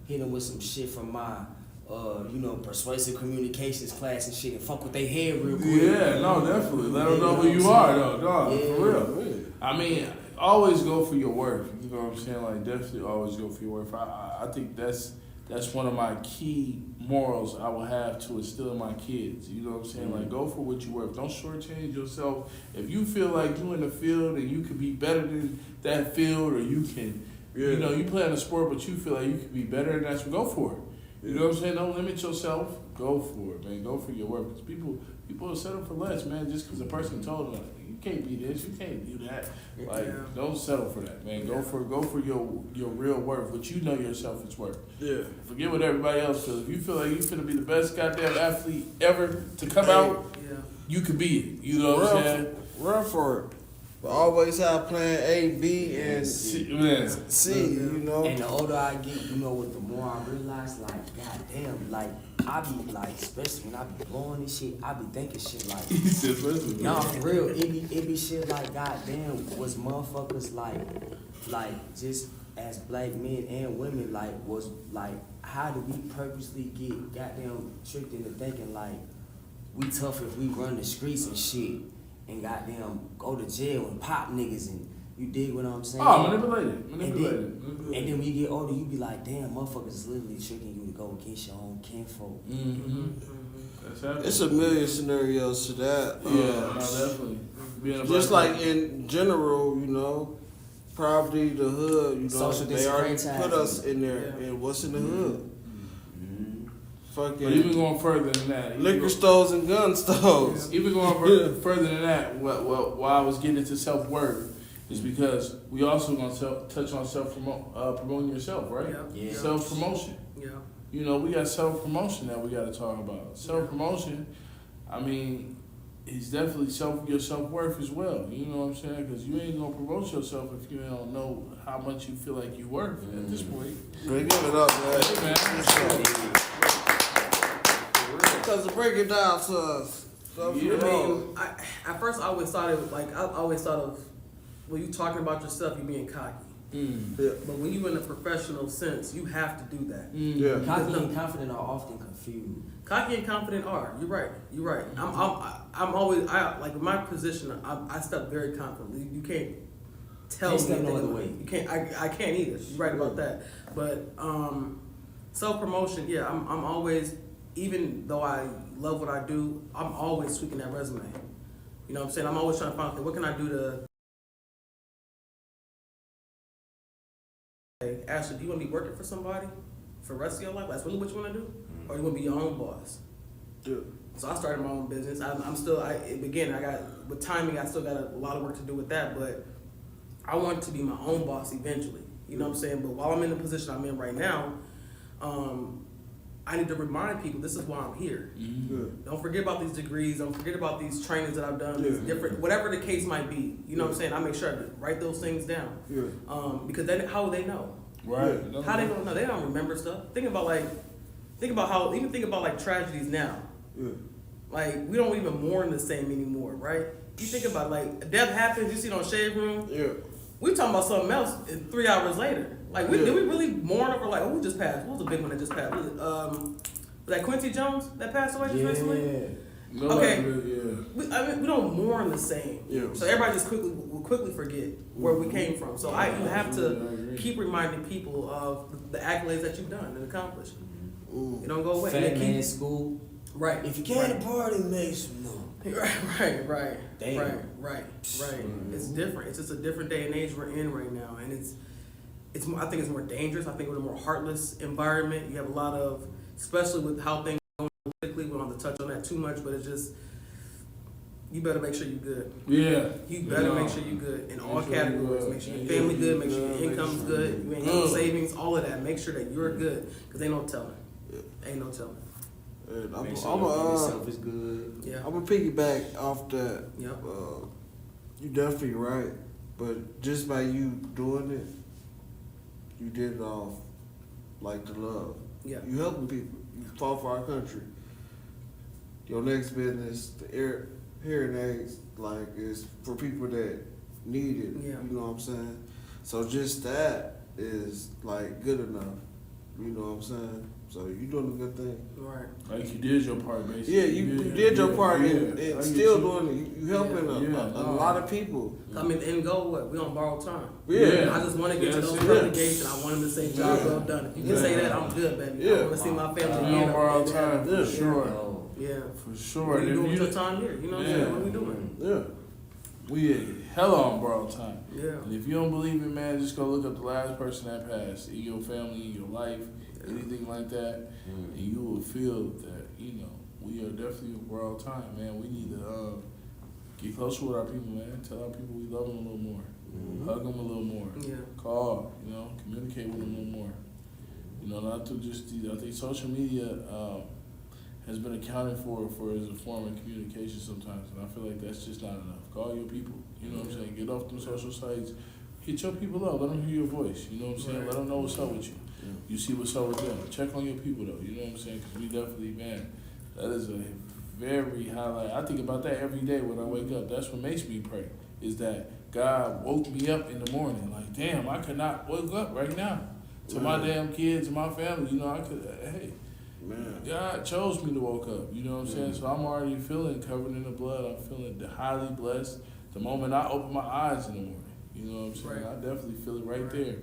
hit them with some shit from my persuasive communications class and shit and fuck with their head real quick. Yeah, no, definitely. Let them know who you are, though. No, Yeah. for real. I mean, always go for your worth. You know what I'm saying? Like, definitely always go for your worth. I think that's one of my key morals I will have to instill in my kids. You know what I'm saying? Like, go for what you're worth. Don't shortchange yourself. If you feel like you're in the field and you could be better than that field, or you can, you play in a sport, but you feel like you could be better than that, so go for it. You know what I'm saying? Don't limit yourself. Go for it, man. Go for your work. Because people will settle for less, man, just because a person told them, you can't be this, you can't do that. Like, don't settle for that, man. Go for your real worth, what you know yourself is worth. Yeah. Forget what everybody else feels. If you feel like you finna be the best goddamn athlete ever to come out, you could be it. You know what I'm saying? Run for it. But always have plan A, B, and C. You know. And the older I get, the more I realize, like, goddamn, like, I be like, especially when I be blowing this shit, I be thinking shit like, nah, for real, it be shit like, goddamn, was motherfuckers like, just as black men and women, like, was like, how do we purposely get goddamn tricked into thinking like, we tough if we run the streets and shit, and goddamn go to jail and pop niggas, and you dig what I'm saying? Oh, manipulated. And then when you get older, you be like, damn, motherfuckers is literally tricking you to go against your own kinfolk. It's a million scenarios to that. No, definitely. Just like in general, poverty, the hood, Social they already disenfranchisement. put us in there. And what's in the hood? Fucking But even going further than that, liquor stores and gun stores. Even going further than that, why I was getting into self-worth is because we also gonna touch on promoting yourself, right? Yeah. Self-promotion. Yeah. We got self-promotion that we got to talk about. Self-promotion, I mean, is definitely your self-worth as well. You know what I'm saying? Because you ain't gonna promote yourself if you don't know how much you feel like you worth at this point. Man, give it up, man. Hey, man. Because to break it down to us. At first I always thought of when you talking about yourself, you being cocky. But when you in a professional sense, you have to do that. Yeah. Cocky and confident are often confused. Cocky and confident are. You're right. I'm always like in my position. I step very confidently. You can't tell me step no anything. other way. You can't. I can't either. You're right about that. But self promotion. Yeah, I'm always. Even though I love what I do, I'm always tweaking that resume. You know what I'm saying? I'm always trying to find, okay, what can I do to... Hey, Ashley, do you want to be working for somebody for the rest of your life? That's really what you want to do? Or you want to be your own boss? Yeah. So I started my own business. With timing, I still got a lot of work to do with that, but I want to be my own boss eventually. You know what I'm saying? But while I'm in the position I'm in right now, I need to remind people this is why I'm here. Don't forget about these degrees. Don't forget about these trainings that I've done. These different, whatever the case might be. You know what I'm saying? I make sure I write those things down. Because then how would they know? Right. How they gonna know? They don't remember stuff. Think about tragedies now. Like we don't even mourn the same anymore, right? You think about like death happens. You see it on Shade Room. We talking about something else 3 hours later. Like, did we really mourn over, like, who just passed? What was the big one that just passed? Was that Quincy Jones that passed away just recently? Okay. We don't mourn the same. So everybody just will quickly forget where we came from. So you have to keep reminding people of the accolades that you've done and accomplished. It don't go away. Fat man school. Right. If you can't party, make some noise. Right. Damn. Right. It's different. It's just a different day and age we're in right now, and it's more, I think it's more dangerous. I think we're in a more heartless environment. You have a lot of, especially with how things are going politically. We don't have to touch on that too much, but it's just, you better make sure you're good. Yeah. You better make sure you're good in all categories. Make sure your family good. Make sure your income's good. You ain't got no savings. All of that. Make sure that you're good, because ain't no telling. Ain't no telling. Make sure yourself is good. Yeah. I'm gonna piggyback off that. Yep. You definitely right, but just by you doing it, you did it off like the love. Yeah. You helping people. You fought for our country. Your next business, the hearing aids, like, is for people that need it. Yeah. You know what I'm saying? So just that is like good enough. You know what I'm saying? So you doing a good thing. Right. Like you did your part, basically. Yeah, you did your part, and I get still you. doing it. You helping a lot of people. I mean, the end goal, what? We on borrowed time. Yeah. I just want to get to those Yes, pearly yes. gates, and I want them to say, job well done. If you can say that, I'm good, baby. Yeah. I want to see my family We on again. borrowed time, for Yeah. sure. Oh, Yeah. For sure. What are you And doing if with you- your time here? You know what I'm Yeah. saying? What are we doing? Yeah. We hella on borrowed time. Yeah. And if you don't believe it, man, just go look up the last person that passed in your family, in your life, anything like that, and you will feel that, we are definitely on borrowed time, man. We need to get closer with our people, man. Tell our people we love them a little more. Hug them a little more. Yeah. Call, communicate with them a little more. Not through just I think social media has been accounted for as a form of communication sometimes, and I feel like that's just not enough. Call your people, you know what I'm saying? Get off them social sites, hit your people up, let them hear your voice, you know what I'm saying? Right. Let them know what's up with you. You see what's up with them. Check on your people though, you know what I'm saying? Because we definitely, man, that is a very highlight. I think about that every day when I wake up. That's what makes me pray, is that God woke me up in the morning. Like, damn, I could not wake up right now. To my damn kids and my family, hey, Man. God chose me to woke up, you know what I'm saying? So I'm already feeling covered in the blood. I'm feeling highly blessed the moment I open my eyes in the morning. You know what I'm saying? Right. I definitely feel it right there.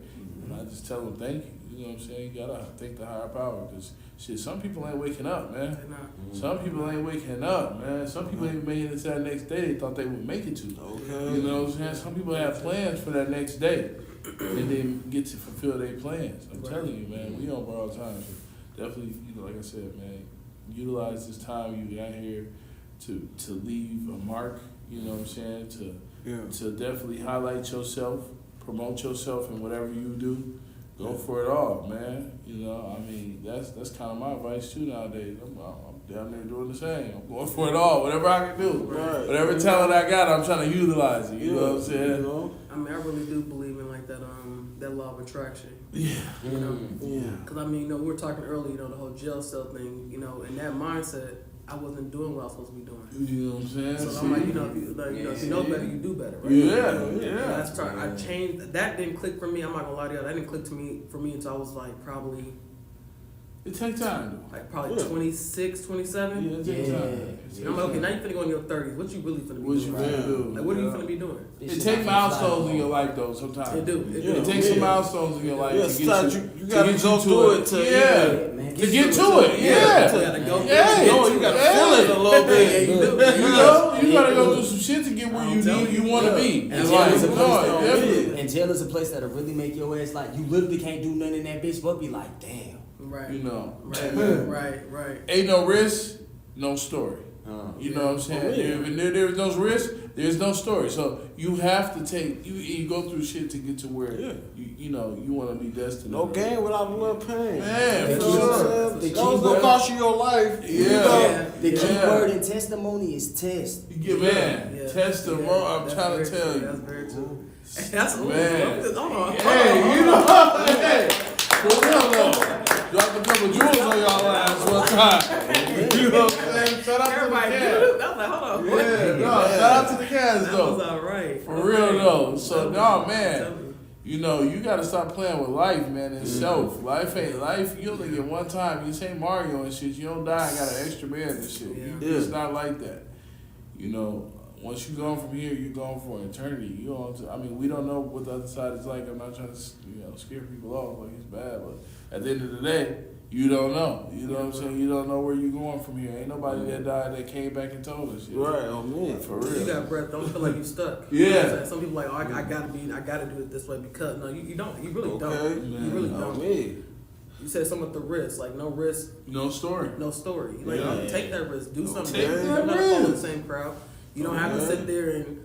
And I just tell them thank you. You know what I'm saying? You gotta thank the higher power, because some people ain't waking up, man. They're not. Some people ain't waking up, man. Some people ain't making it to that next day they thought they would make it to. Okay. You know what I'm saying? Some people have plans for that next day and then get to fulfill their plans. I'm Right. telling you, man, we on borrowed time. So definitely, like I said, man, utilize this time you got here to leave a mark, you know what I'm saying? To definitely highlight yourself, promote yourself in whatever you do. Go for it all, man. That's kind of my advice too nowadays. I'm down there doing the same. I'm going for it all, whatever I can do. Right. Whatever talent I got, I'm trying to utilize it. You know what I'm saying? I mean, I really do believe in like that law of attraction. Yeah. You know? Yeah. Because we were talking earlier, the whole jail cell thing, and that mindset, I wasn't doing what I was supposed to be doing. You know what I'm saying? So I'm like, if you know better, you do better, right? Yeah. That's right. I changed. That didn't click for me. I'm not gonna lie to y'all. That didn't click for me until I was like probably It takes time, though. 26, 27. Yeah, it takes time. And I'm like, okay, now you finna go in your 30s. What you really finna be What doing? you finna do? Like, what are you finna be doing? It takes milestones in your life, though. Sometimes It do. It takes some milestones in your life to get you gotta go through it to get to it. Yeah. You gotta go. you gotta feel it a little bit. Yeah, you do. You gotta go through some shit to get where you want to be. And jail is a place that'll really make your ass like, you literally can't do nothing in that bitch but be like, damn. Right. Right. Ain't no risk, no story. You know what I'm saying? If there's no risk, there's no story. So you have to take you go through shit to get to where you want to be destined. No gain without a little pain. Man, for You know what I'm sure. saying? Those gonna cost you your life. The key word in testimony is test. Testimony. I'm trying to tell you. That's very true. That's Man. Hold on. Hey, for real though. Dropped a couple jewels on y'all ass one time. You know what I'm saying? Shout out Everybody to the do. cats. I was like, hold on. Shout out to the cats That though. was all right. For real though. So Tell man, me. you gotta stop playing with life, man, itself. Life ain't life. You only get one time. You say Mario and shit, you don't die and got an extra bed and shit. It's not like that. Once you gone from here, you're gone for eternity. We don't know what the other side is like. I'm not trying to scare people off like it's bad, but at the end of the day, you don't know. You know what I'm saying? You don't know where you're going from here. Ain't nobody that died that came back and told us. Right, on me. For real. You got breath. Don't feel like you stuck. Yeah. You know what I'm saying? Some people like, oh, I gotta do it this way because no, you don't. You really don't. You really On don't. me. You said something with the risk, like no risk, No story. no story. Like take that risk, do something. Take You're that not follow the risk. same crowd. You don't have to sit there and,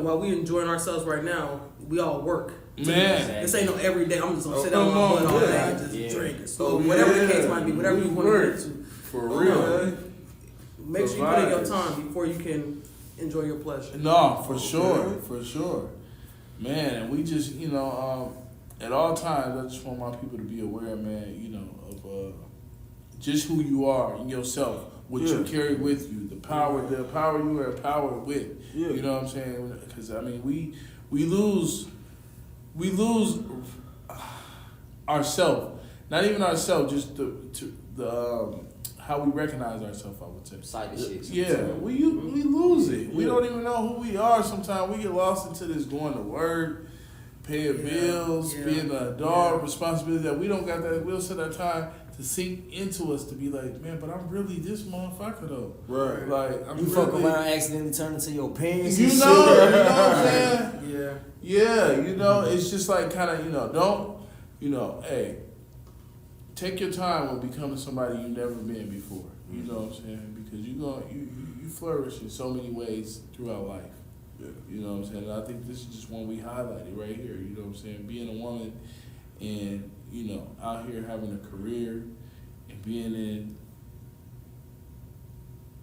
while we enjoying ourselves right now, we all work. Man. This ain't no everyday. I'm just gonna sit down on my butt all day and just drink or smoke, whatever the case might be, whatever you want to get to. For real. Make sure you put in your time before you can enjoy your pleasure. No, for sure. Man, and we just, at all times, I just want my people to be aware, man, of just who you are and yourself, what you carry with you, the power you are empowered with. Yeah. You know what I'm saying? Because, we lose ourselves. Not even ourselves, just the how we recognize ourselves, I would say. Sight of shit. Yeah, we lose it. We don't even know who we are sometimes. We get lost into this going to work, paying bills, being an adult, responsibility that we don't got that. We don't set that time to sink into us to be like, man, but I'm really this motherfucker though. Right. Like, I'm You fuck around, accidentally turn into your parents. You and know shit. what I'm saying? Yeah. Yeah, it's just like kind of, don't, hey, take your time with becoming somebody you've never been before. You know what I'm saying? Because you flourish in so many ways throughout life. Yeah. You know what I'm saying? And I think this is just one we highlighted right here. You know what I'm saying? Being a woman and, out here having a career and being in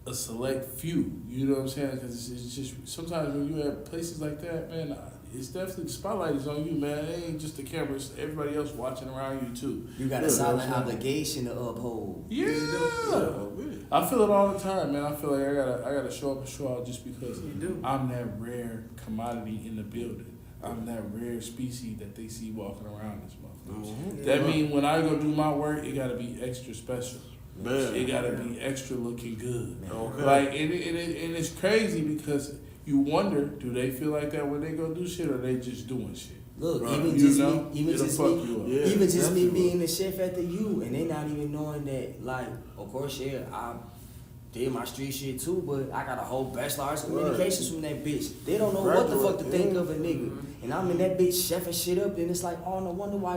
a select few. You know what I'm saying? Because it's just, sometimes when you at places like that, man, it's definitely, the spotlight is on you, man. It ain't just the cameras, everybody else watching around you too. You got a silent obligation to uphold. Yeah. I feel it all the time, man. I feel like I gotta show up and show out just because I'm that rare commodity in the building. I'm that rare species that they see walking around this motherfucker. Mm-hmm. That means when I go do my work, it gotta be extra special. Man. It gotta be extra looking good. Okay. Like, and it's crazy because you wonder, do they feel like that when they go do shit, or they just doing shit? Look, Right. even It'll just fuck me, you up. Yeah, even just me definitely. being the chef at the U, and they not even knowing that, like, of course, I did my street shit too, but I got a whole bachelor of arts communications from that bitch. They don't know what the fuck to think of a nigga. And I'm in that bitch chefing shit up, and it's like, oh, no wonder why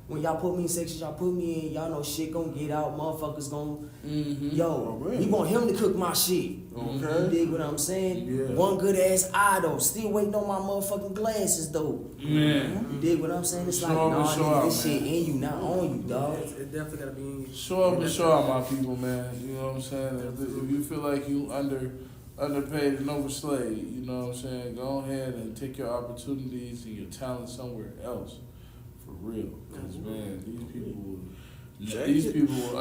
when y'all put me in sections, y'all put me in, y'all know shit gonna get out, motherfuckers gonna, we want him to cook my shit. You dig what I'm saying? Yeah. One good ass eye though, still waiting on my motherfucking glasses though. Man. You dig what I'm saying? It's Show like, up and nah, show nigga, out, this shit man. in you, not on you, dog. It definitely gotta be in you. Show up and show out, my people, man. You know what I'm saying? If you feel like you underpaid and overslaved, you know what I'm saying? Go ahead and take your opportunities and your talent somewhere else, for real. Because man, these people will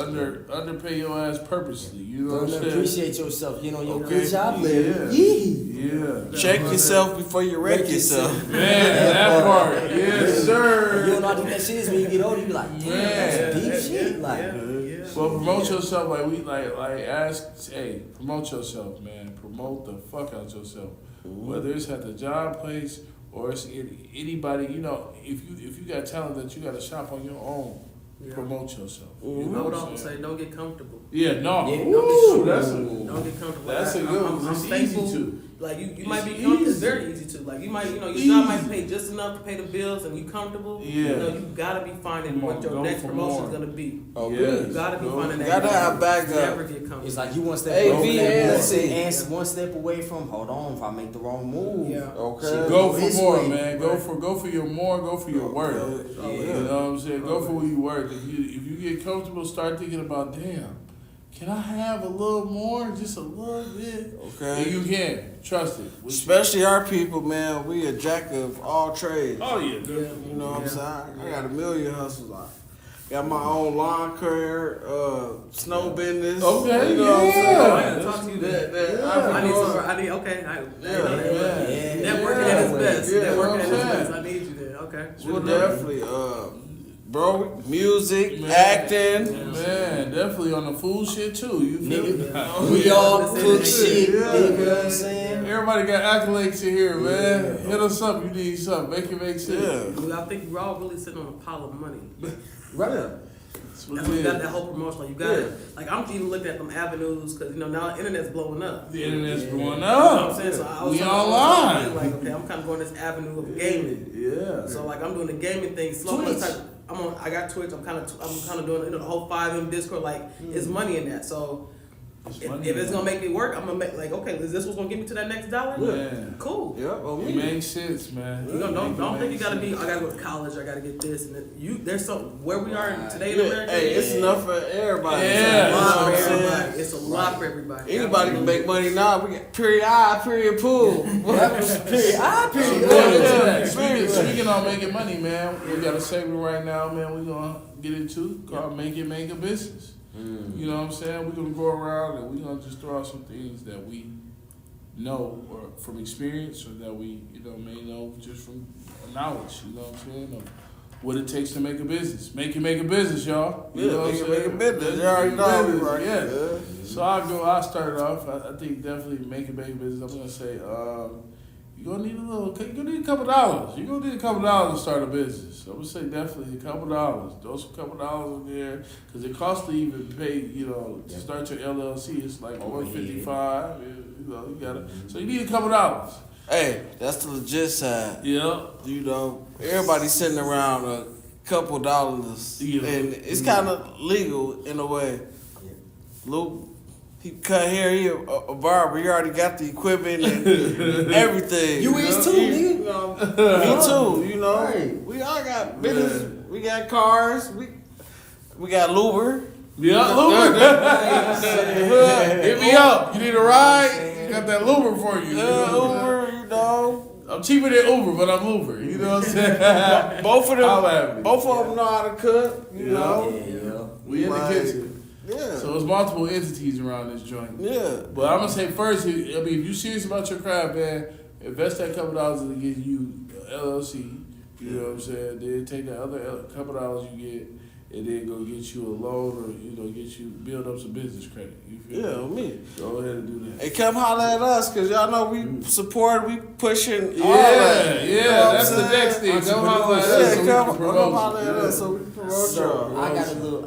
underpay your ass purposely. You know what I'm saying? Appreciate yourself. You know your Okay. good job, Yeah. man. Yeah. Check yourself before you wreck yourself. Man, that part. Yes, sir. You don't know how deep that shit is when you get older. You be like, damn, that's deep shit. Like, Well, promote yourself promote yourself, man. Promote the fuck out yourself. Whether it's at the job place or it's anybody, if you got talent that you got to shop on your own, promote yourself. You know What what I'm I'm saying? saying? Don't get comfortable. Yeah, no. Yeah, Woo, Don't get comfortable. that's a good one. I'm It's thankful. easy to. Like you might be It's comfortable. It's easy. very easy to. Like you might, your Easy. job might pay just enough to pay the bills, and you comfortable. Yeah. You gotta be finding Come on, what your go next for promotion's more. gonna be. Okay. You gotta be finding that. Gotta have backup. Never get comfortable. it's like you one step A, away B, from that, and C. one step away from, hold on, if I make the wrong move. Yeah. Okay. Shit, Go for this more, way. man. Go for your more. Go for your worth. Yeah. You know what I'm saying? Go for what you worth. If you get comfortable, start thinking about, damn, can I have a little more? Just a little bit. Okay. And you can. Trust it. Especially our people, man. We a jack of all trades. Oh yeah. You know what I'm saying? I got a million hustles. I got my own lawn care, snow business. Okay, You know what I'm yeah. saying? I gotta talk to you. Networking at its best. Yeah, Networking at its I'm best. saying. I need you there. Okay. We'll definitely, bro, music, Man. acting. Man, definitely on the food shit too. You feel me? Nigga, we all cook shit. Yeah. Nigga, you know what I'm saying? Everybody got accolades in here, man. Hit us up. You need something. Make it make sense. Yeah. I think we're all really sitting on a pile of money. Right. That's when you got that whole promotion. Like you got it. Like I'm even looking at them avenues because now the internet's blowing up. The internet's blowing You know up. what I'm saying? So I was We online. like, okay, I'm kind of going this avenue of gaming. Yeah. So like I'm doing the gaming thing slow. Twitch. I got Twitch. I'm kind of doing the whole 5M Discord. Like it's money in that. So if it's gonna make me work, I'm gonna make like okay, is this what's gonna get me to that next dollar? Yeah. Cool. Yeah, well, It makes sense, man. You know, don't think you gotta be. I gotta go to college. I gotta get this and that. There's some where we are today in America. Hey, it's enough for everybody. Yeah. It's a lot for You know what I'm saying? everybody. It's a lot for everybody. Anybody can make money now. We got period I, period pool. Period. I period. Yeah. Speaking on making money, man, we got a segment right now, man. We're gonna get into called Make a Business. You know what I'm saying? We're gonna go around and we're gonna just throw out some things that we know or from experience or that we, may know just from knowledge, you know what I'm saying? Of what it takes to make a business. Make a business, y'all. You know what I'm make a saying? business. You already know. Business, Right? yeah. So I'll start it off. I think definitely make a business. I'm gonna say, you're gonna need a couple dollars. You're gonna need a couple dollars to start a business. I'm gonna say definitely a couple dollars. Throw some couple dollars in there because it costs to even pay. To start your LLC. It's like $155. You gotta. So you need a couple dollars. Hey, that's the legit side. Yeah. Everybody's sitting around a couple dollars, and it's kind of legal in a way. Luke, he cut hair. He a barber. He already got the equipment and everything. You is too, nigga. Me too. Right. We all got business. We got cars. We got Luber. Yeah, Uber. Hit me up. You need a ride? Got that Uber for you. Uber. I'm cheaper than Uber, but I'm Uber. You know what I'm saying? Both of I'll have it. Both of them know how to cook. You know. Yeah. We in the kitchen. Yeah. So it's multiple entities around this joint. Yeah. But I'm gonna say first, if you're serious about your craft, man, invest that couple dollars to get you LLC. You know what I'm saying? Then take that other couple dollars you get, and then go get you a loan or build up some business credit. You feel me? Me. Go ahead and do that. Hey, come holler at us, cause y'all know we support, we pushing. Yeah, all that. yeah, You know what that's I'm the saying? next thing. Come holler at us so we come can promote holler you. at us so we can promote So y'all.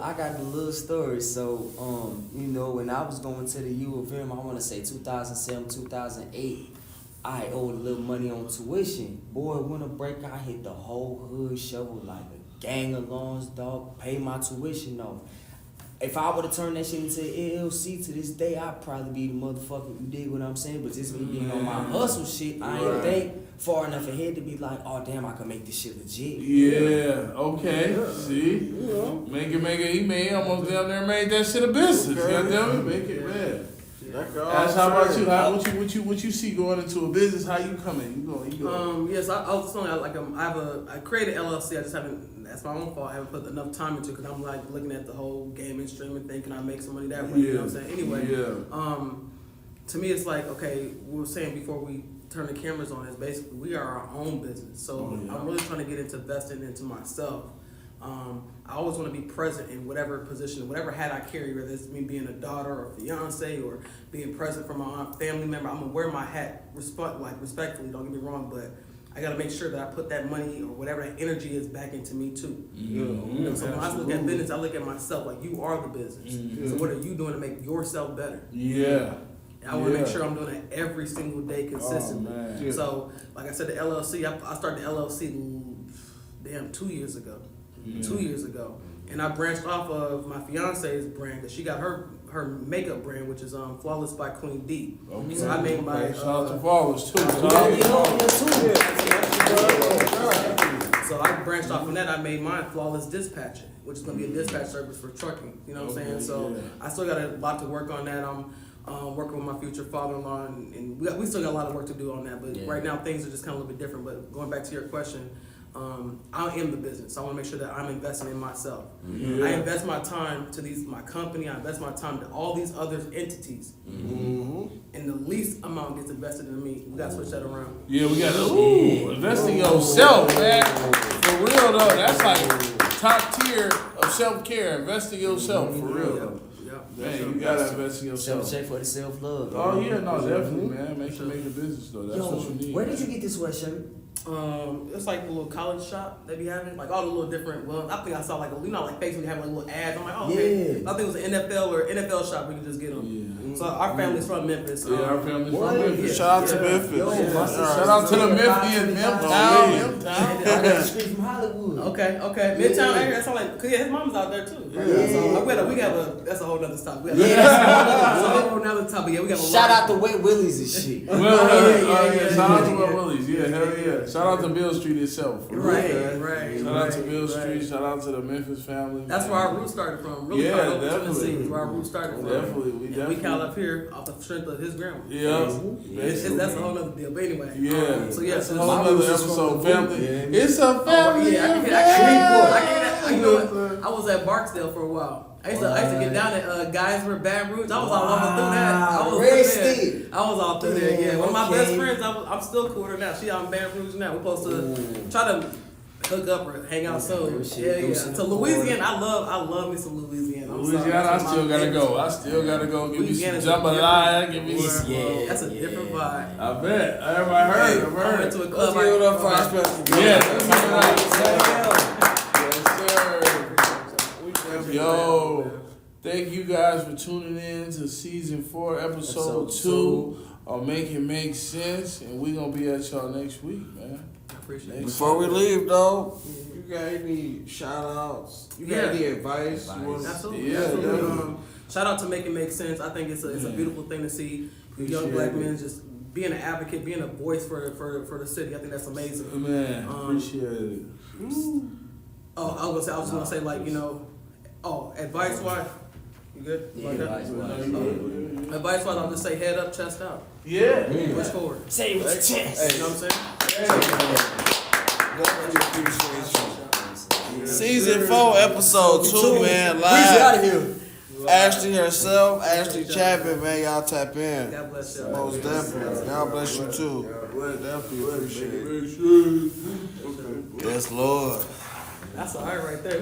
I got a little story. So when I was going to the U of M, I want to say 2007, 2008. I owed a little money on tuition. Boy, when a break, I hit the whole hood shovel like a gang of loans, dog. Pay my tuition off. If I would have turned that shit into an LLC to this day, I'd probably be the motherfucker. You dig what I'm saying? But just me being on my hustle shit, I ain't think far enough ahead to be like, oh damn, I can make this shit legit. Yeah, okay. See? Make it. He made almost down there made that shit a business. Okay. Goddamn it, make it, man. That's Ash, how about you? What you see going into a business? How you coming? You go. Yes, I was telling you, I created LLC. I just haven't. That's my own fault. I haven't put enough time into it because I'm like looking at the whole gaming streaming thing. Can I make some money that way? You know what I'm saying? Anyway, to me, it's like okay. We were saying before we turn the cameras on. Is basically we are our own business. So I'm really trying to get into investing into myself. I always want to be present in whatever position, whatever hat I carry, whether it's me being a daughter or a fiance or being present for my family member. I'm gonna wear my hat respectfully. Don't get me wrong, but I gotta make sure that I put that money or whatever that energy is back into me too. So when I look at business, I look at myself like you are the business. So what are you doing to make yourself better? Yeah. I want to make sure I'm doing it every single day consistently. Oh, man. So, like I said, the LLC, I started the LLC, 2 years ago. 2 years ago. And I branched off of my fiance's brand because she got her makeup brand, which is Flawless by Queen D. Okay. So I made my... Shout out to Flawless too. So I branched off from that. I made mine Flawless Dispatching, which is going to be a dispatch service for trucking. You know what I'm saying? So I still got a lot to work on that. I'm working with my future father-in-law, and we still got a lot of work to do on that. But right now things are just kind of a little bit different. But going back to your question, I am the business. So I want to make sure that I'm investing in myself. I invest my time to my company. I invest my time to all these other entities. And the least amount gets invested in me. We got to switch that around. Yeah, we got to invest in yourself, man. For real though, that's like top tier of self-care. Invest in yourself, for real though. Man, you gotta invest in yourself. Check for the self-love. Oh yeah, no, definitely, man. Make a business though. That's what you need. Where did you get this sweatshirt? It's like the little college shop they be having, like all the little different. Well, I think I saw like like Facebook having like little ads. I'm like, oh, okay. I think it was an NFL shop. We can just get them. Yeah. So our family's from Memphis. Yeah, our family's from Memphis. Yeah. Shout out to Memphis. Yo, Shout out to the Memphians, Memptown. I got straight from Hollywood. Okay. Midtown area. That's all like, cause his mom's out there too. Yeah. So we got a. That's a whole nother topic. Yeah, That's a whole nother topic. Yeah, we got a Shout lot. out to Wet Willies and shit. Shout out to Wet Willie's. Yeah, hell yeah. Shout out to Bill Street itself. Right. Shout out to Bill Street. Shout out to the Memphis family. That's where our roots started from. Really Yeah, started over definitely. Tennessee is where our roots started from. Definitely, And we came up here off the strength of his grandma. Yeah. That's a whole other deal. But anyway. Yeah. So yeah, That's a so whole other episode. Family. It's a Oh, family. yeah, I can you know what? I was at Barksdale for a while. I used to get down at Geisler, Baton Rouge. I was all over through that. I was all through there. Yeah, one of my best friends. I'm still cool with her now. She out in Baton Rouge now. We're supposed to try to hook up or hang out soon. Yeah. To Louisiana, I love me some Louisiana. Louisiana, I still gotta go. Give me some Louisiana's jambalaya. Give me some. That's a different vibe. I bet. Everybody heard. I went to a club. Let's give it up for our special. Yeah. Yes, sir. Yo, thank you guys for tuning in to season 4, episode 2 of Make It Make Sense, and we gonna be at y'all next week, man. I appreciate it. Before we leave though, you got any shout outs? You got any advice? Absolutely. Yeah, Absolutely. definitely. Shout out to Make It Make Sense. I think it's a beautiful thing to see young black men just being an advocate, being a voice for the city. I think that's amazing. Man, appreciate it. I was just gonna say like advice wise. You good? Yeah, Like that? advice-wise. Advice-wise, I'll just say head up, chest out. Yeah. Push forward. Say it with your chest. You know what I'm saying? Season 4, episode 2, man. Breezy out of Live. here. Ashley herself, Ashley Chatman, man. Y'all tap in. God bless you. Most definitely. God bless you too. Definitely appreciate it. Yes, Lord. That's all right there.